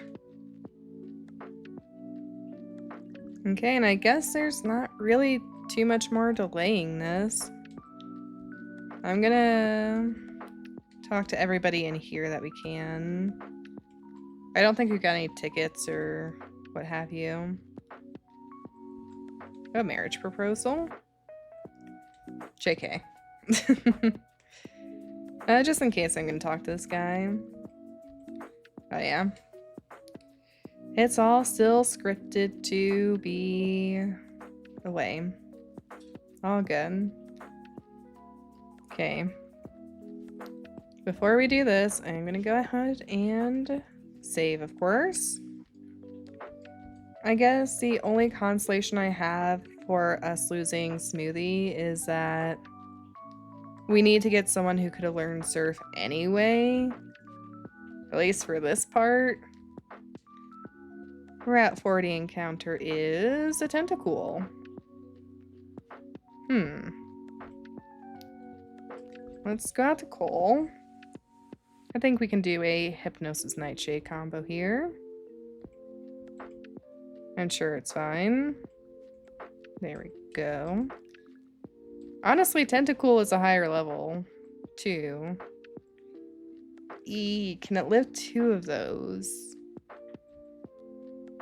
Okay, and I guess there's not really too much more delaying this. I'm gonna talk to everybody in here that we can. I don't think we've got any tickets or what have you. A marriage proposal? JK. Just in case I'm gonna talk to this guy. Oh yeah. It's all still scripted to be away. All good. Okay. Before we do this, I'm gonna go ahead and save, of course. I guess the only consolation I have for us losing Smoothie is that we need to get someone who could have learned Surf anyway. At least for this part. Route 40 encounter is a Tentacool. Let's go out to Cole. I think we can do a Hypnosis Nightshade combo here. I'm sure it's fine. There we go. Honestly, Tentacool is a higher level, too. Can it live 2 of those?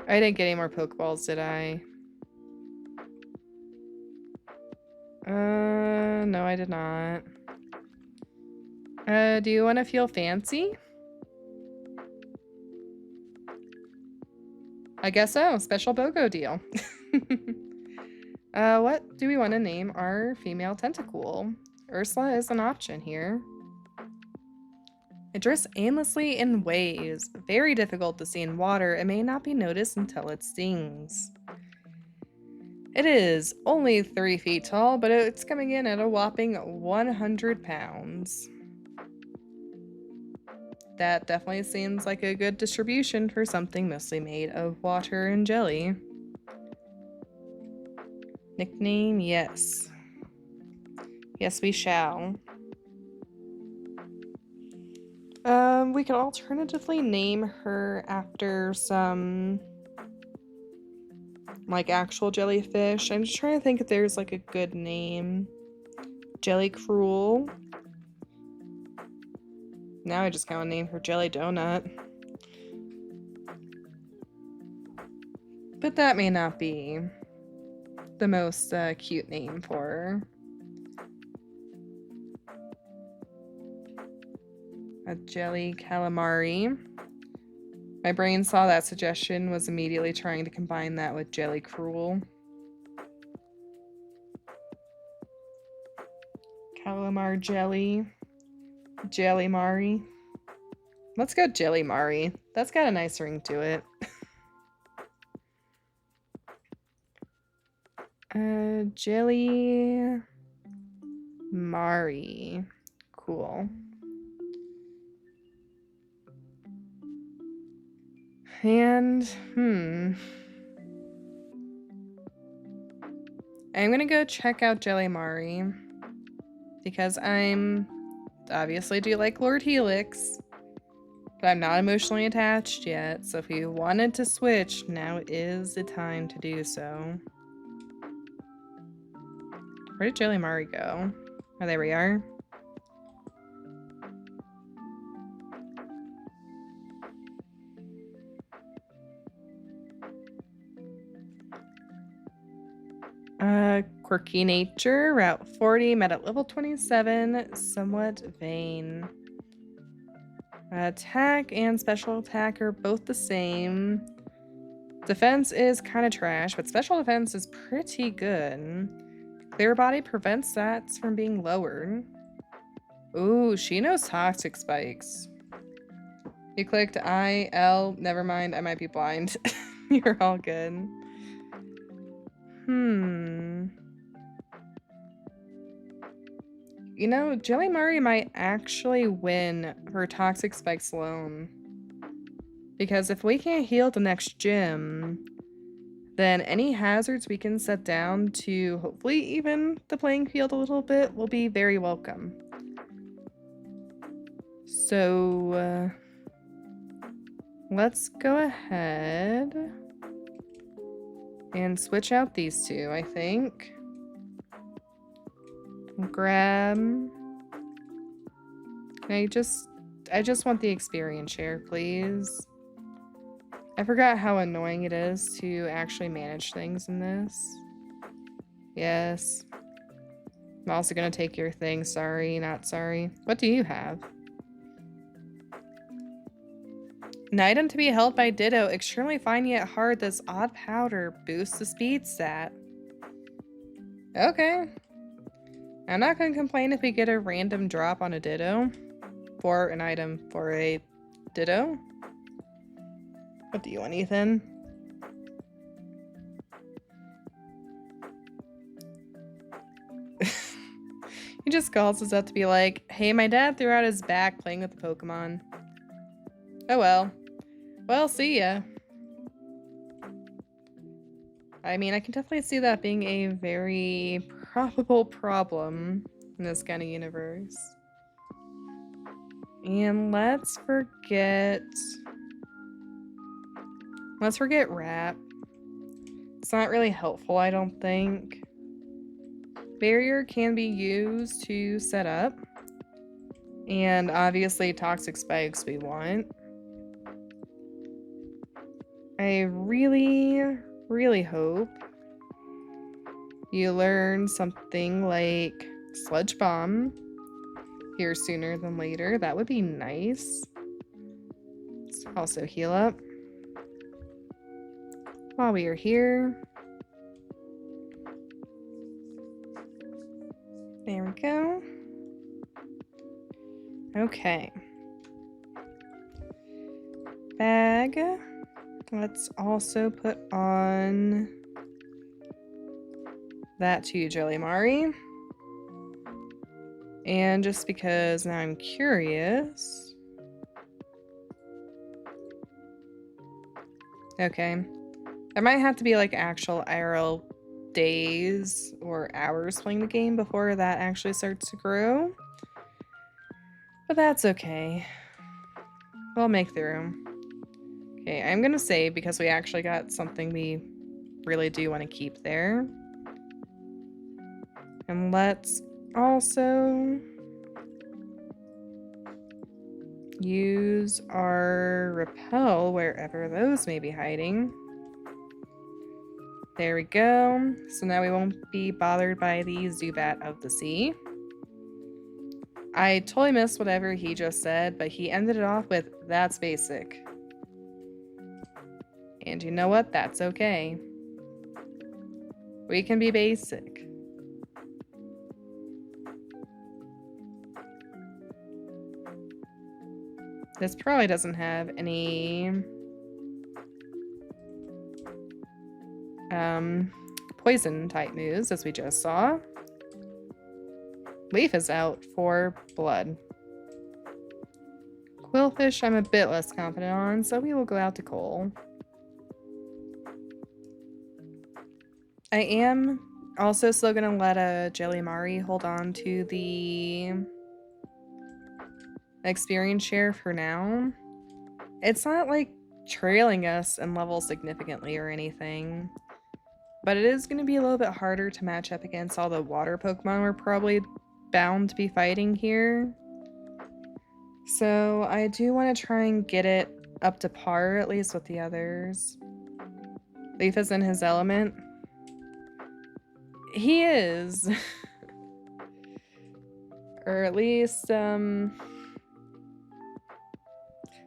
I didn't get any more Pokeballs, did I? No, I did not. Do you want to feel fancy? I guess so. Special BOGO deal. What do we want to name our female Tentacool? Ursula is an option here. It drifts aimlessly in waves. Very difficult to see in water. It may not be noticed until it stings. It is only 3 feet tall, but it's coming in at a whopping 100 pounds. That definitely seems like a good distribution for something mostly made of water and jelly. Nickname, yes. Yes, we shall. We could alternatively name her after some, like, actual jellyfish. I'm just trying to think if there's, like, a good name. Jelly Cruel. Now I just gotta name her Jelly Donut. But that may not be the most cute name for her. A Jelly Calamari. My brain saw that suggestion, was immediately trying to combine that with Jelly Cruel. Calamar Jelly. Jelly Mari. Let's go Jelly Mari. That's got a nice ring to it. Jelly Mari. Cool. And, I'm gonna go check out Jelly Mari. Because I'm obviously do like Lord Helix. But I'm not emotionally attached yet. So if you wanted to switch, now is the time to do so. Where did Jelly Mari go? Oh, there we are. Quirky Nature, Route 40, met at level 27, somewhat vain. Attack and special attack are both the same. Defense is kind of trash, but special defense is pretty good. Clear Body prevents that from being lowered. Ooh, she knows toxic spikes. You clicked I, L, never mind, I might be blind. You're all good. You know, Jelly Murray might actually win her toxic spikes alone. Because if we can't heal the next gym, then any hazards we can set down to hopefully even the playing field a little bit will be very welcome. So, let's go ahead and switch out these two, I think. Grab... I just want the experience share, please. I forgot how annoying it is to actually manage things in this. Yes. I'm also gonna take your thing. Sorry, not sorry. What do you have? An item to be held by Ditto. Extremely fine yet hard. This odd powder boosts the speed stat. Okay. I'm not gonna complain if we get a random drop on a Ditto. For an item for a Ditto. What do you want, Ethan? He just calls us up to be like, hey, my dad threw out his back playing with the Pokemon. Oh well. Well, see ya. I mean, I can definitely see that being a very probable problem in this kind of universe. And let's forget Rap. It's not really helpful, I don't think. Barrier can be used to set up. And obviously toxic spikes we want. I really hope you learn something like Sludge Bomb here sooner than later. That would be nice. Let's also heal up while we are here. There we go. Okay. Bag. Let's also put on that to Jelly Mari. And just because now I'm curious. Okay. There might have to be like actual IRL days or hours playing the game before that actually starts to grow. But that's okay. We'll make through. Okay, I'm gonna save because we actually got something we really do want to keep there. And let's also use our repel wherever those may be hiding. There we go. So now we won't be bothered by the Zubat of the Sea. I totally missed whatever he just said, but he ended it off with, "That's basic." And you know what? That's okay. We can be basic. This probably doesn't have any poison type moves, as we just saw. Leaf is out for blood. Quillfish I'm a bit less confident on, so we will go out to Cole. I am also still gonna let a Jelly Mari hold on to the experience share for now. It's not like trailing us in level significantly or anything, but it is going to be a little bit harder to match up against all the water Pokemon we're probably bound to be fighting here. So I do want to try and get it up to par, at least with the others. Leaf is in his element. He is. Or at least,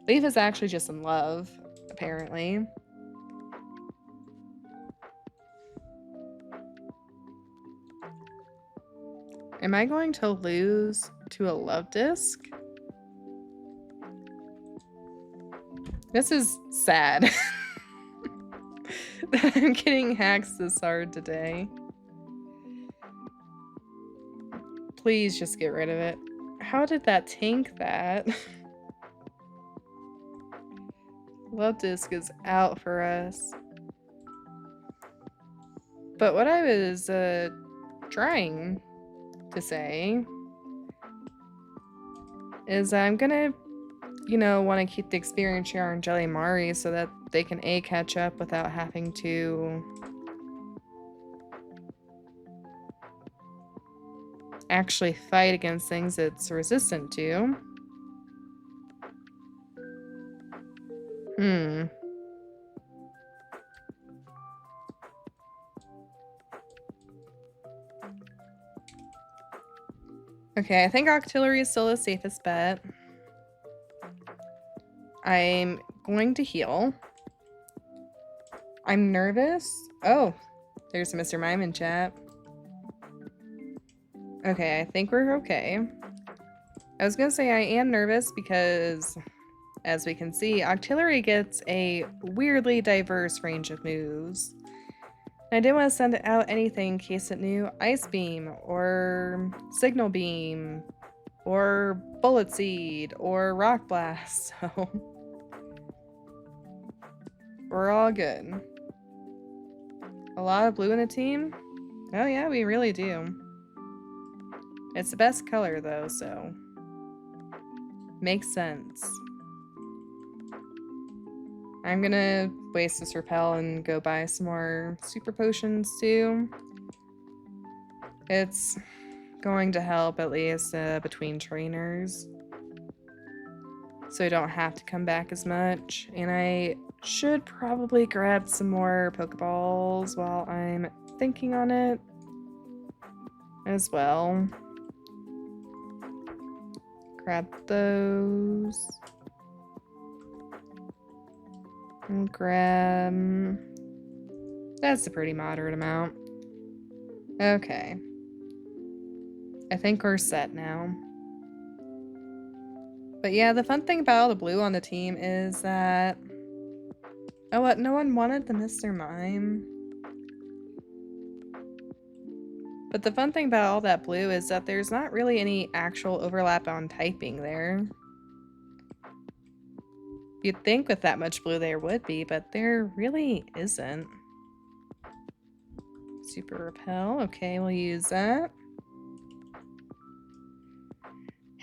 Leaf is actually just in love, apparently. Am I going to lose to a love disc. This is sad. That I'm getting hacks this hard today. Please just get rid of it. How did that tank that? Love disc is out for us. But what I was trying to say is I'm gonna, you know, want to keep the experience share on Jelly Mari so that they can catch up without having to actually fight against things it's resistant to. Okay, I think Octillery is still the safest bet. I'm going to heal. I'm nervous. Oh, there's Mr. Mime in chat. Okay, I think we're okay. I was gonna say I am nervous because, as we can see, Octillery gets a weirdly diverse range of moves. I didn't want to send out anything in case it knew Ice Beam, or Signal Beam, or Bullet Seed, or Rock Blast, so we're all good. A lot of blue in the team? Oh yeah, we really do. It's the best color though, so makes sense. I'm gonna waste this repel and go buy some more super potions too. It's going to help at least between trainers, so I don't have to come back as much. And I should probably grab some more Pokeballs while I'm thinking on it as well. Grab those. And grab... That's a pretty moderate amount. Okay. I think we're set now. But yeah, the fun thing about all the blue on the team is that... Oh, what? No one wanted the Mr. Mime? But the fun thing about all that blue is that there's not really any actual overlap on typing there. You'd think with that much blue there would be, but there really isn't. Super Repel. Okay, we'll use that.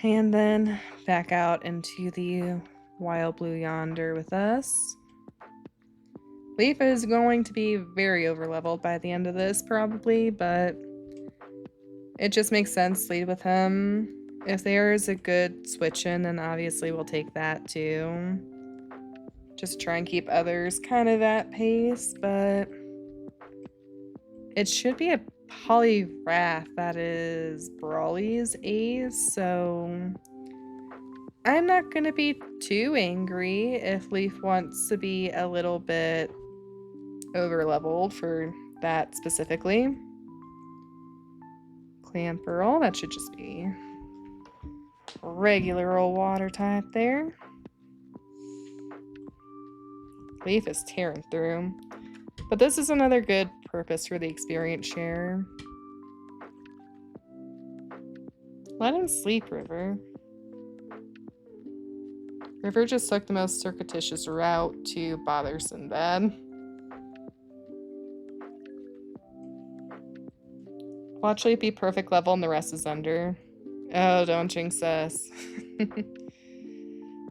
And then back out into the wild blue yonder with us. Leaf is going to be very overleveled by the end of this, probably, but it just makes sense to lead with him. If there is a good switch in, then obviously we'll take that too. Just try and keep others kind of at pace, but it should be a Poliwrath that is Brawly's ace, so I'm not going to be too angry if Leaf wants to be a little bit overleveled for that specifically. Clamperl, that should just be regular old water type there. Leaf is tearing through. But this is another good purpose for the experience share. Let him sleep, River. River just took the most circuitous route to bother Sinbad. Watch Leaf be perfect level and the rest is under. Oh, don't jinx us.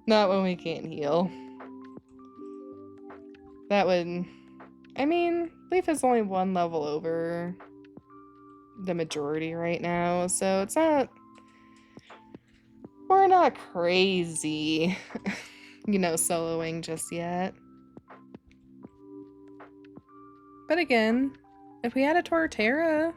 Not when we can't heal. That would... I mean, Leaf is only one level over the majority right now, so it's not... We're not crazy, you know, soloing just yet. But again, if we had a Torterra,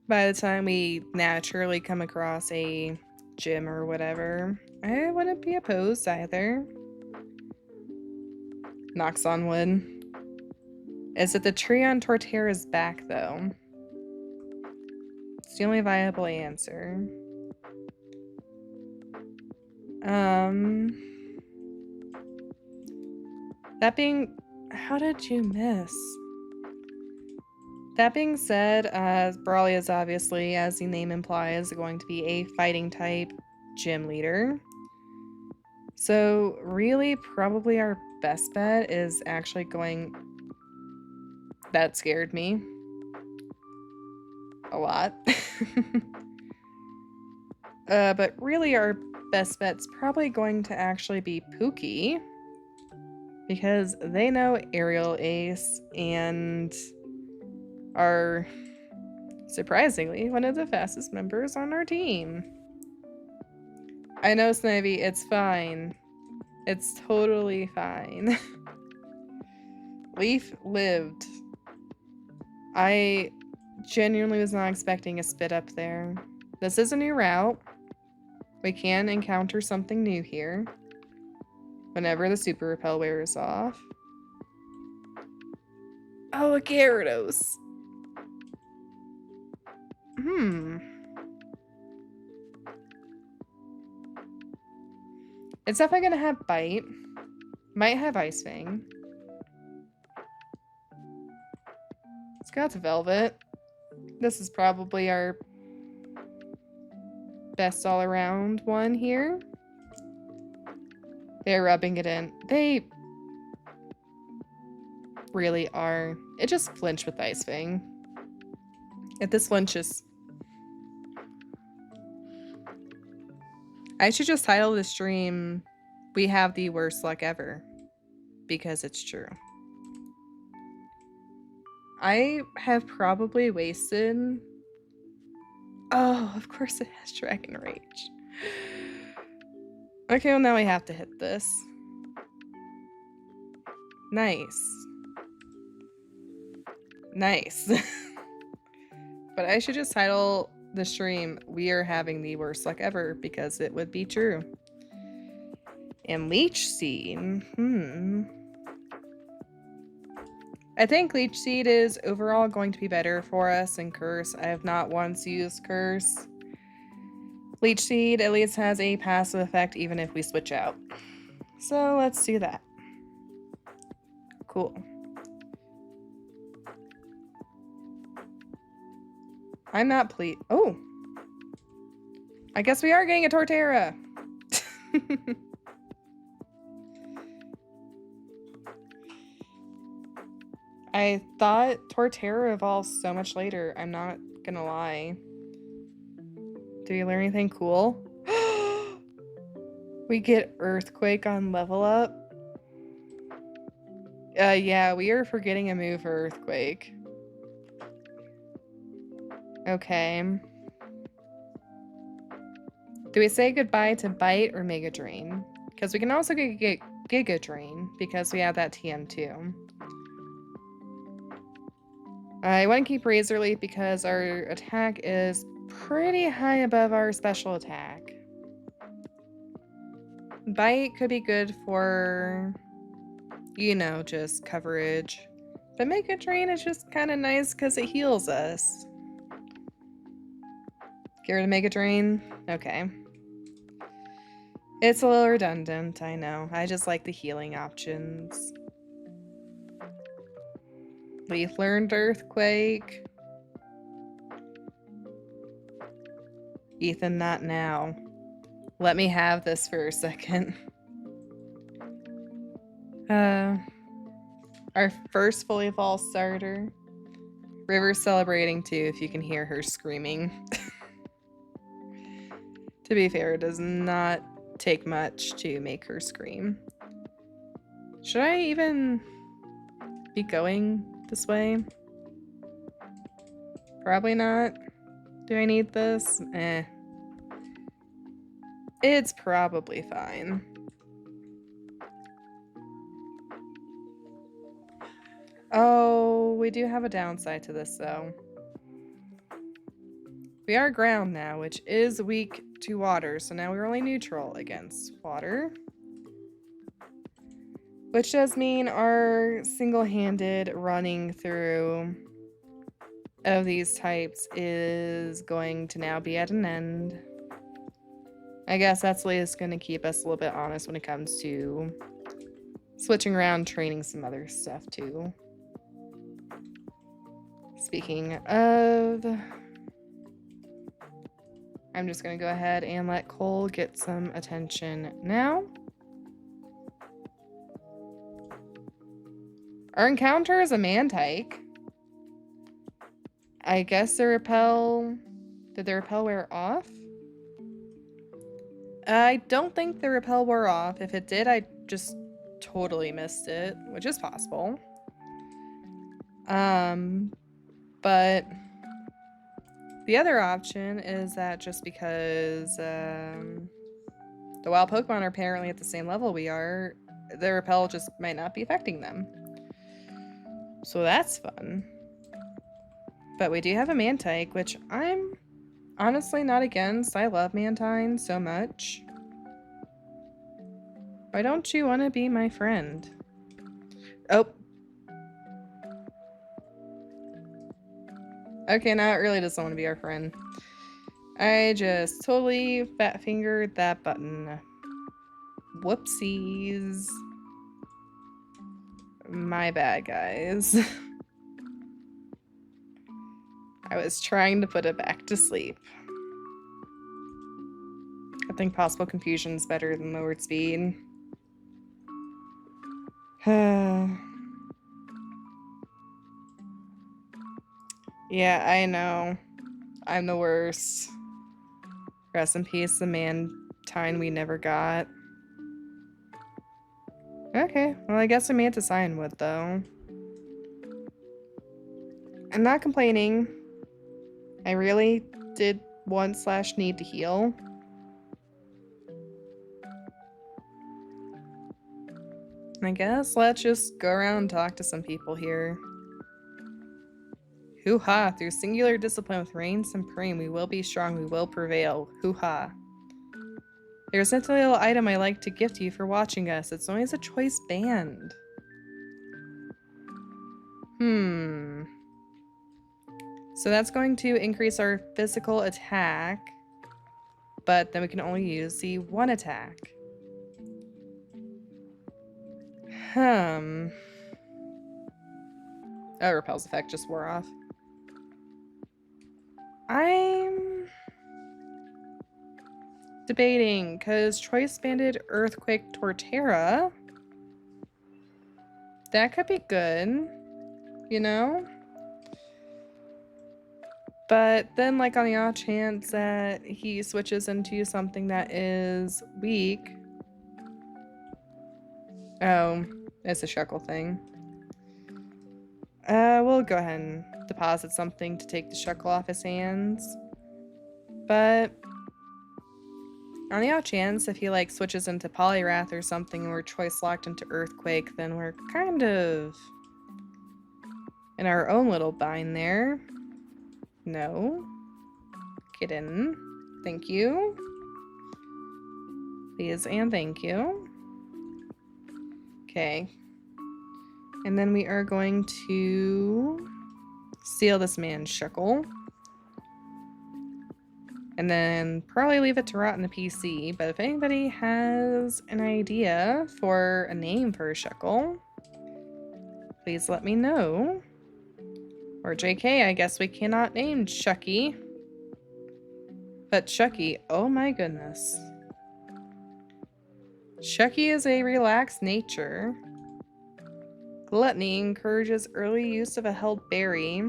by the time we naturally come across a gym or whatever, I wouldn't be opposed either. Knocks on wood. Is it the tree on Torterra's back, though? It's the only viable answer. That being... How did you miss? That being said, Brawly is obviously, as the name implies, going to be a fighting type gym leader. So really, probably our best bet is actually going... That scared me. A lot. But really our best bet's probably going to actually be Pookie. Because they know Aerial Ace and are, surprisingly, one of the fastest members on our team. I know, Snivy, it's fine. It's totally fine. Leaf lived. I genuinely was not expecting a spit up there. This is a new route. We can encounter something new here. Whenever the super repel wears off. Oh, a Gyarados. It's definitely gonna have Bite. Might have Ice Fang. It's got Velvet. This is probably our best all-around one here. They're rubbing it in. They really are. It just flinched with Ice Fang. If this flinches... I should just title the stream, "We Have the Worst Luck Ever," because it's true. I have probably wasted... Oh, of course it has Dragon Rage. Okay, well now we have to hit this. Nice. Nice. But I should just title the stream, "We Are Having the Worst Luck Ever," because it would be true. And Leech Seed. I think Leech Seed is overall going to be better for us than Curse. I have not once used Curse. Leech Seed at least has a passive effect even if we switch out. So let's do that. Cool. I'm not pleased. Oh! I guess we are getting a Torterra! I thought Torterra evolves so much later. I'm not gonna lie. Do we learn anything cool? We get Earthquake on level up. Yeah, we are forgetting a move for Earthquake. Okay. Do we say goodbye to Bite or Mega Drain? Because we can also get Giga Drain because we have that TM2. I want to keep Razor Leaf because our attack is pretty high above our special attack. Bite could be good for, you know, just coverage. But Mega Drain is just kind of nice because it heals us. Get rid of Mega Drain? Okay. It's a little redundant, I know. I just like the healing options. Leaf learned Earthquake. Ethan, not now. Let me have this for a second. Our first fully evolved starter. River's celebrating too, if you can hear her screaming. To be fair, it does not take much to make her scream. Should I even be going this way? Probably not. Do I need this? Eh. It's probably fine. Oh, we do have a downside to this though. We are ground now, which is weak to water, so now we're only neutral against water. Which does mean our single-handed running through of these types is going to now be at an end. I guess that's what is going to keep us a little bit honest when it comes to switching around, training some other stuff too. Speaking of, I'm just going to go ahead and let Cole get some attention now. Our encounter is a Mantike. I guess the repel... Did the repel wear off? I don't think the repel wore off. If it did, I just totally missed it, which is possible. But the other option is that just because the wild Pokemon are apparently at the same level we are, the repel just might not be affecting them. So that's fun. But we do have a Mantike, which I'm honestly not against. I love Mantine so much. Why don't you want to be my friend? Oh. Okay, now it really doesn't want to be our friend. I just totally fat-fingered that button. Whoopsies. My bad, guys. I was trying to put it back to sleep. I think possible confusion is better than lowered speed. Yeah, I know. I'm the worst. Rest in peace, the Mantine we never got. Okay, well I guess I made it to Cianwood though. I'm not complaining. I really did want/need to heal. I guess let's just go around and talk to some people here. Hoo-ha! Through singular discipline with reign supreme, we will be strong, we will prevail. Hoo-ha! There's a little item I like to gift you for watching us. It's known as a choice band. So that's going to increase our physical attack, but then we can only use the one attack. Oh, Repel's effect just wore off. I'm debating, because Choice Banded Earthquake Torterra, that could be good, you know? But then, like, on the off chance that he switches into something that is weak... Oh, it's a Shuckle thing. We'll go ahead and deposit something to take the Shuckle off his hands. But on the off chance, if he, like, switches into Poliwrath or something and we're choice locked into Earthquake, then we're kind of in our own little bind there. No. Get in. Thank you. Please and thank you. Okay. And then we are going to seal this man's Shuckle. And then probably leave it to rot in the PC. But if anybody has an idea for a name for a Shuckle, please let me know. Or JK, I guess we cannot name Shucky. But Shucky, oh my goodness. Shucky is a relaxed nature. Gluttony encourages early use of a held berry.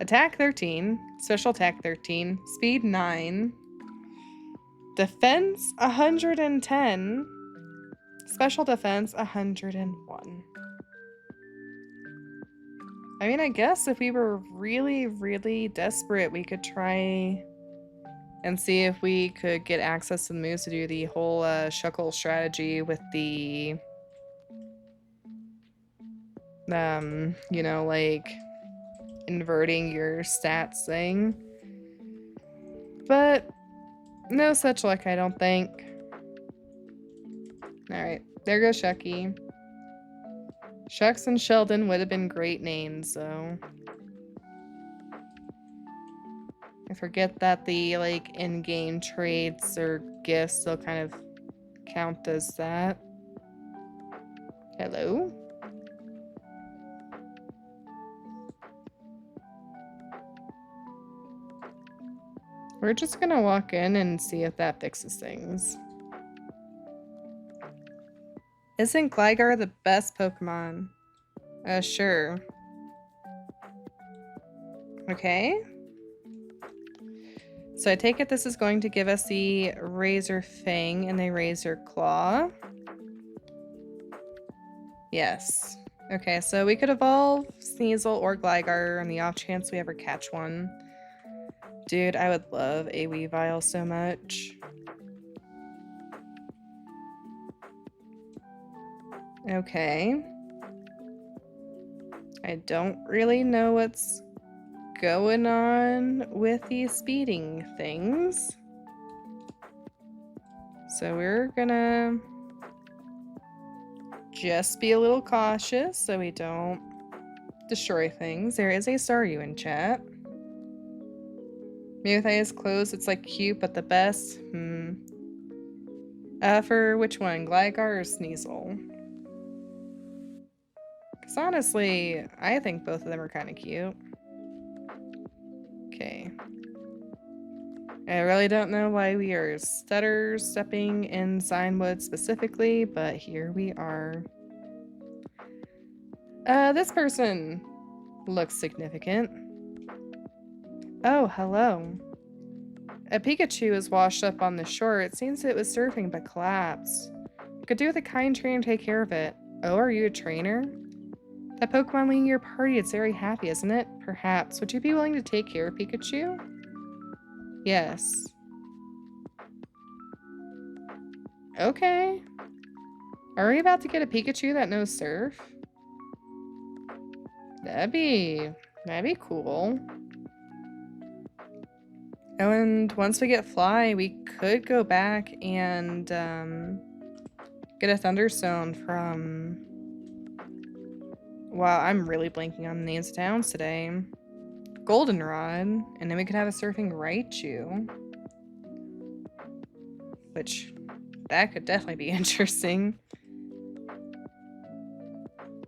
Attack 13, special attack 13, speed 9, defense 110, special defense 101. I mean, I guess if we were really, really desperate, we could try and see if we could get access to the moves to do the whole Shuckle strategy with the, you know, like, inverting your stats thing. But no such luck, I don't think. Alright, there goes Shucky. Shucks and Sheldon would have been great names, though. I I forget that the, like, in-game traits or gifts still kind of count as that. Hello? We're just gonna walk in and see if that fixes things. Isn't Gligar the best Pokemon? Sure. Okay. So I take it this is going to give us the Razor Fang and the Razor Claw. Yes. Okay, so we could evolve Sneasel or Gligar on the off chance we ever catch one. Dude, I would love a Weavile so much. Okay. I don't really know what's going on with these speeding things. So we're gonna just be a little cautious so we don't destroy things. There is a Staryu in chat. Maybe with eyes closed, it's like cute, but the best? For which one? Gligar or Sneasel? Because honestly, I think both of them are kind of cute. Okay. I really don't know why we are stepping in Cianwood specifically, but here we are. This person looks significant. Oh, hello. A Pikachu is washed up on the shore. It seems it was surfing but collapsed. Could do with a kind trainer to take care of it. Oh, are you a trainer? That Pokemon leading your party is very happy, isn't it? Perhaps. Would you be willing to take care of Pikachu? Yes. Okay. Are we about to get a Pikachu that knows surf? That'd be cool. Oh, and once we get Fly, we could go back and get a Thunderstone from... Wow, I'm really blanking on the names of towns today. Goldenrod, and then we could have a Surfing Raichu. Which, that could definitely be interesting.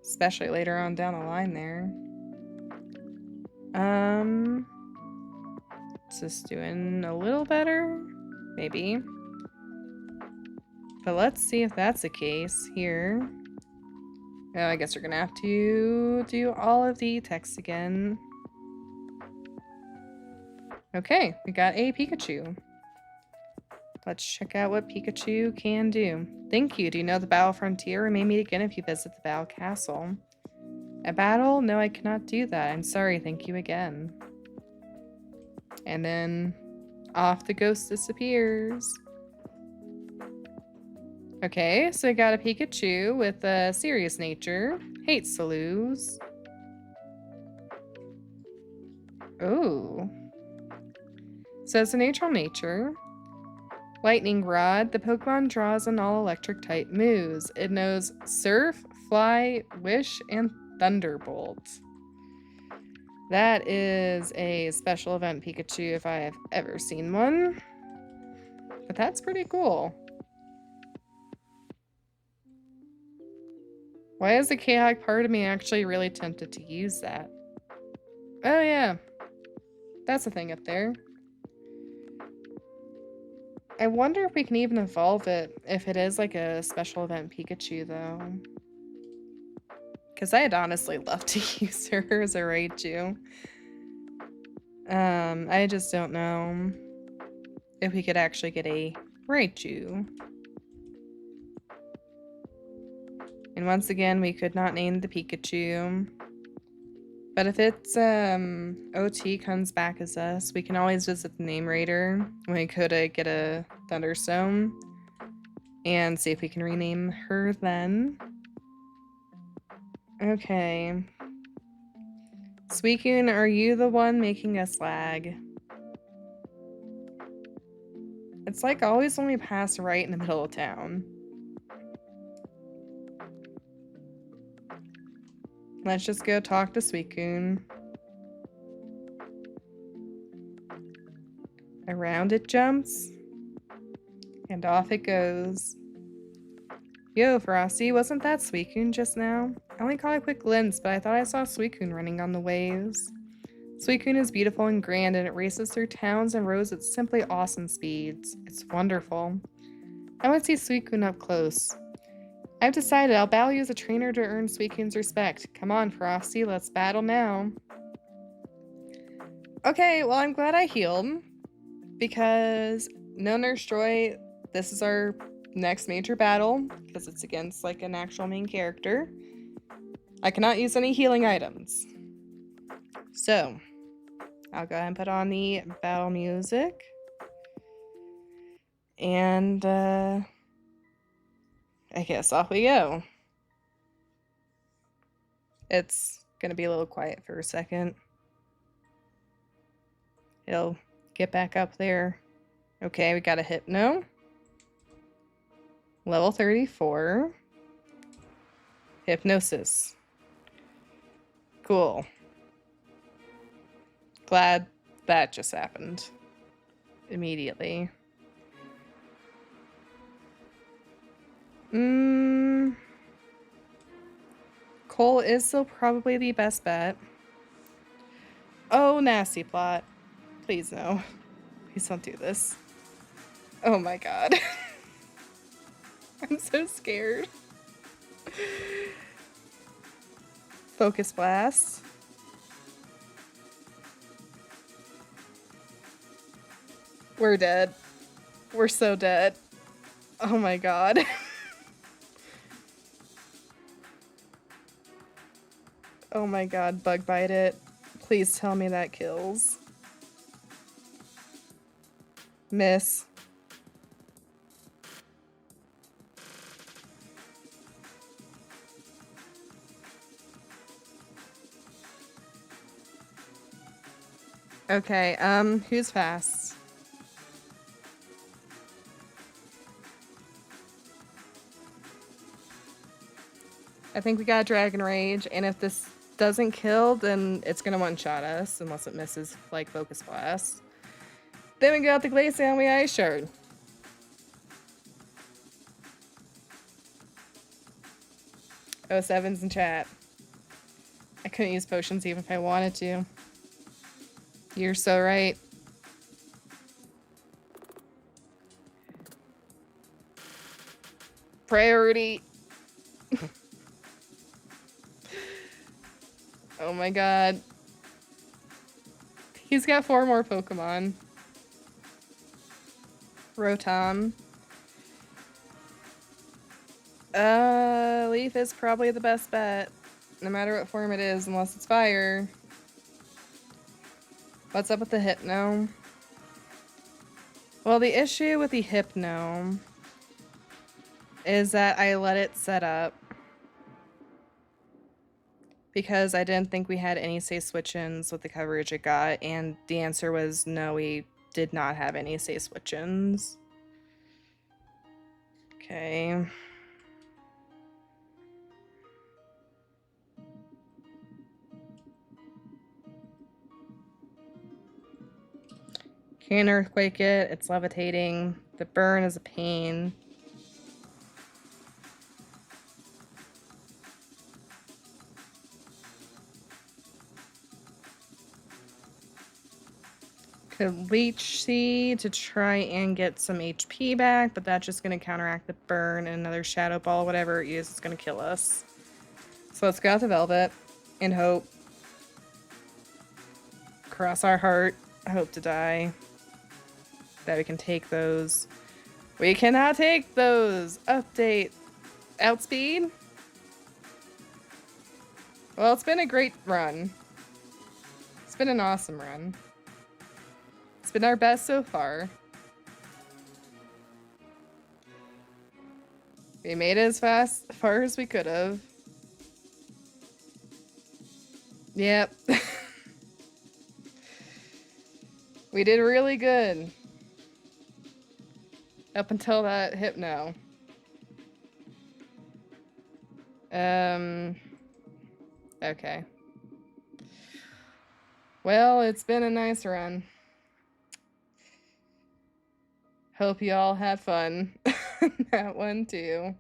Especially later on down the line there. Is this doing a little better? Maybe. But let's see if that's the case here. Oh, I guess we're gonna have to do all of the text again. Okay, we got a Pikachu. Let's check out what Pikachu can do. Thank you. Do you know the Battle Frontier? We may meet again if you visit the Battle Castle. A battle? No, I cannot do that. I'm sorry. Thank you again. And then off the ghost disappears. Okay, so I got a Pikachu with a serious nature. Hates to lose. Oh. So it's a neutral nature. Lightning Rod. The Pokemon draws on all electric type moves. It knows Surf, Fly, Wish, and Thunderbolt. That is a special event Pikachu if I have ever seen one. But that's pretty cool. Why is the chaotic part of me actually really tempted to use that? Oh yeah. That's a thing up there. I wonder if we can even evolve it if it is like a special event Pikachu though. Because I'd honestly love to use her as a Raichu. I just don't know if we could actually get a Raichu. And once again, we could not name the Pikachu. But if it's OT comes back as us, we can always visit the name raider when we could get a Thunderstone and see if we can rename her then. Okay. Suicune, are you the one making us lag? It's like always when we pass right in the middle of town. Let's just go talk to Suicune. Around it jumps. And off it goes. Yo, Frosty, wasn't that Suicune just now? I only caught a quick glimpse, but I thought I saw Suicune running on the waves. Suicune is beautiful and grand, and it races through towns and roads at simply awesome speeds. It's wonderful. I want to see Suicune up close. I've decided I'll battle you as a trainer to earn Suicune's respect. Come on, Frosty, let's battle now. Okay, well, I'm glad I healed, because no Nurse Joy, this is our next major battle, because it's against like an actual main character. I cannot use any healing items. So, I'll go ahead and put on the battle music. And, I guess off we go. It's gonna be a little quiet for a second. It'll get back up there. Okay, we got a Hypno. Level 34. Hypnosis. Cool. Glad that just happened. Immediately. Cole is still probably the best bet. Oh, nasty plot. Please no. Please don't do this. Oh my god. I'm so scared. Focus blast. We're dead. We're so dead. Oh my god. Oh my god, bug bite it. Please tell me that kills. Miss. Okay, who's fast? I think we got Dragon Rage, and if this doesn't kill, then it's gonna one-shot us, unless it misses, like, Focus Blast. Then we got the Glaceon and we Ice Shard. Oh, Seven's in chat. I couldn't use potions even if I wanted to. You're so right. Priority. Oh my god. He's got 4 more Pokemon. Rotom. Leaf is probably the best bet. No matter what form it is, unless it's fire. What's up with the Hypno? Well, the issue with the Hypno is that I let it set up because I didn't think we had any say switch-ins with the coverage it got, and the answer was no, we did not have any say switch-ins. Okay. Can't earthquake it, it's levitating. The burn is a pain. Could Leech Seed to try and get some HP back, but that's just going to counteract the burn, and another Shadow Ball, whatever it is, it's going to kill us. So let's go out the Velvet and hope. Cross our heart. Hope to die. That we can take those. We cannot take those! Update. Outspeed? Well, it's been a great run. It's been an awesome run. It's been our best so far. We made it as far as we could have. Yep. We did really good. Up until that Hypno. Okay. Well, it's been a nice run. Hope you all had fun. That one too.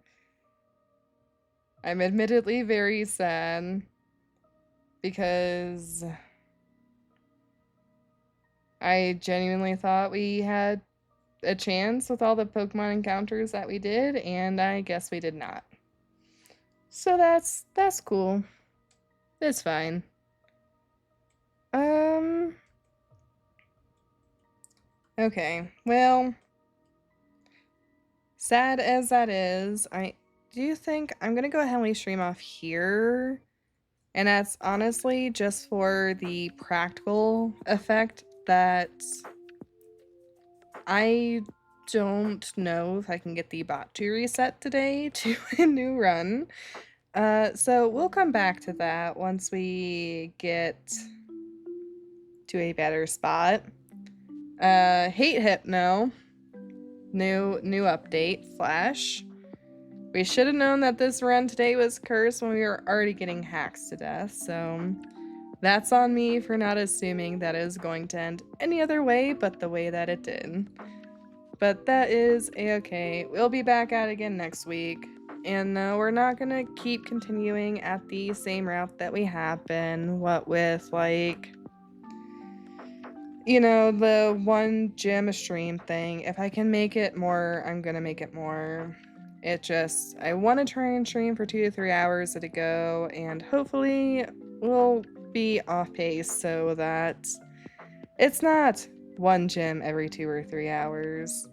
I'm admittedly very sad because I genuinely thought we had a chance with all the Pokemon encounters that we did, and I guess we did not. So that's cool. It's fine. Okay, well, sad as that is, I do think I'm gonna go ahead and leave stream off here. And that's honestly just for the practical effect that I don't know if I can get the bot to reset today to a new run. So we'll come back to that once we get to a better spot. Hate Hypno. New update, Flash. We should have known that this run today was cursed when we were already getting hacks to death, so that's on me for not assuming that it was going to end any other way but the way that it did. But that is a-okay. We'll be back at it again next week. And no, we're not gonna keep continuing at the same route that we have been. What with, like, you know, the one gym stream thing. If I can make it more, I'm gonna make it more. I want to try and stream for 2 to 3 hours at a go, and hopefully we'll be off pace so that it's not one gym every 2 or 3 hours.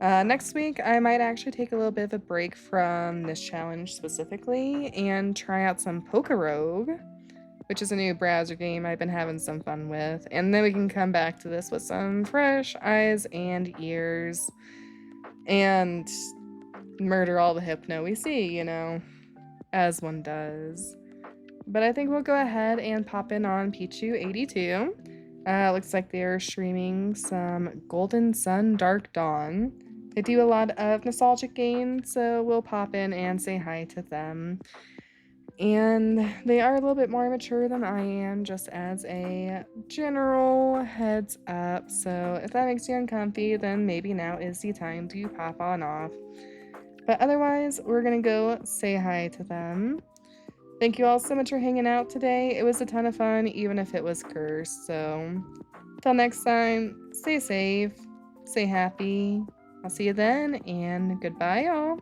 Next week, I might actually take a little bit of a break from this challenge specifically and try out some Pokerogue, which is a new browser game I've been having some fun with, and then we can come back to this with some fresh eyes and ears and murder all the Hypno we see, you know, as one does. But I think we'll go ahead and pop in on Pichu82. Looks like they're streaming some Golden Sun Dark Dawn. They do a lot of nostalgic games, so we'll pop in and say hi to them. And they are a little bit more mature than I am, just as a general heads up. So if that makes you uncomfy, then maybe now is the time to pop on off. But otherwise, we're gonna go say hi to them. Thank you all so much for hanging out today. It was a ton of fun, even if it was cursed. So, till next time, stay safe, stay happy. I'll see you then, and goodbye, y'all.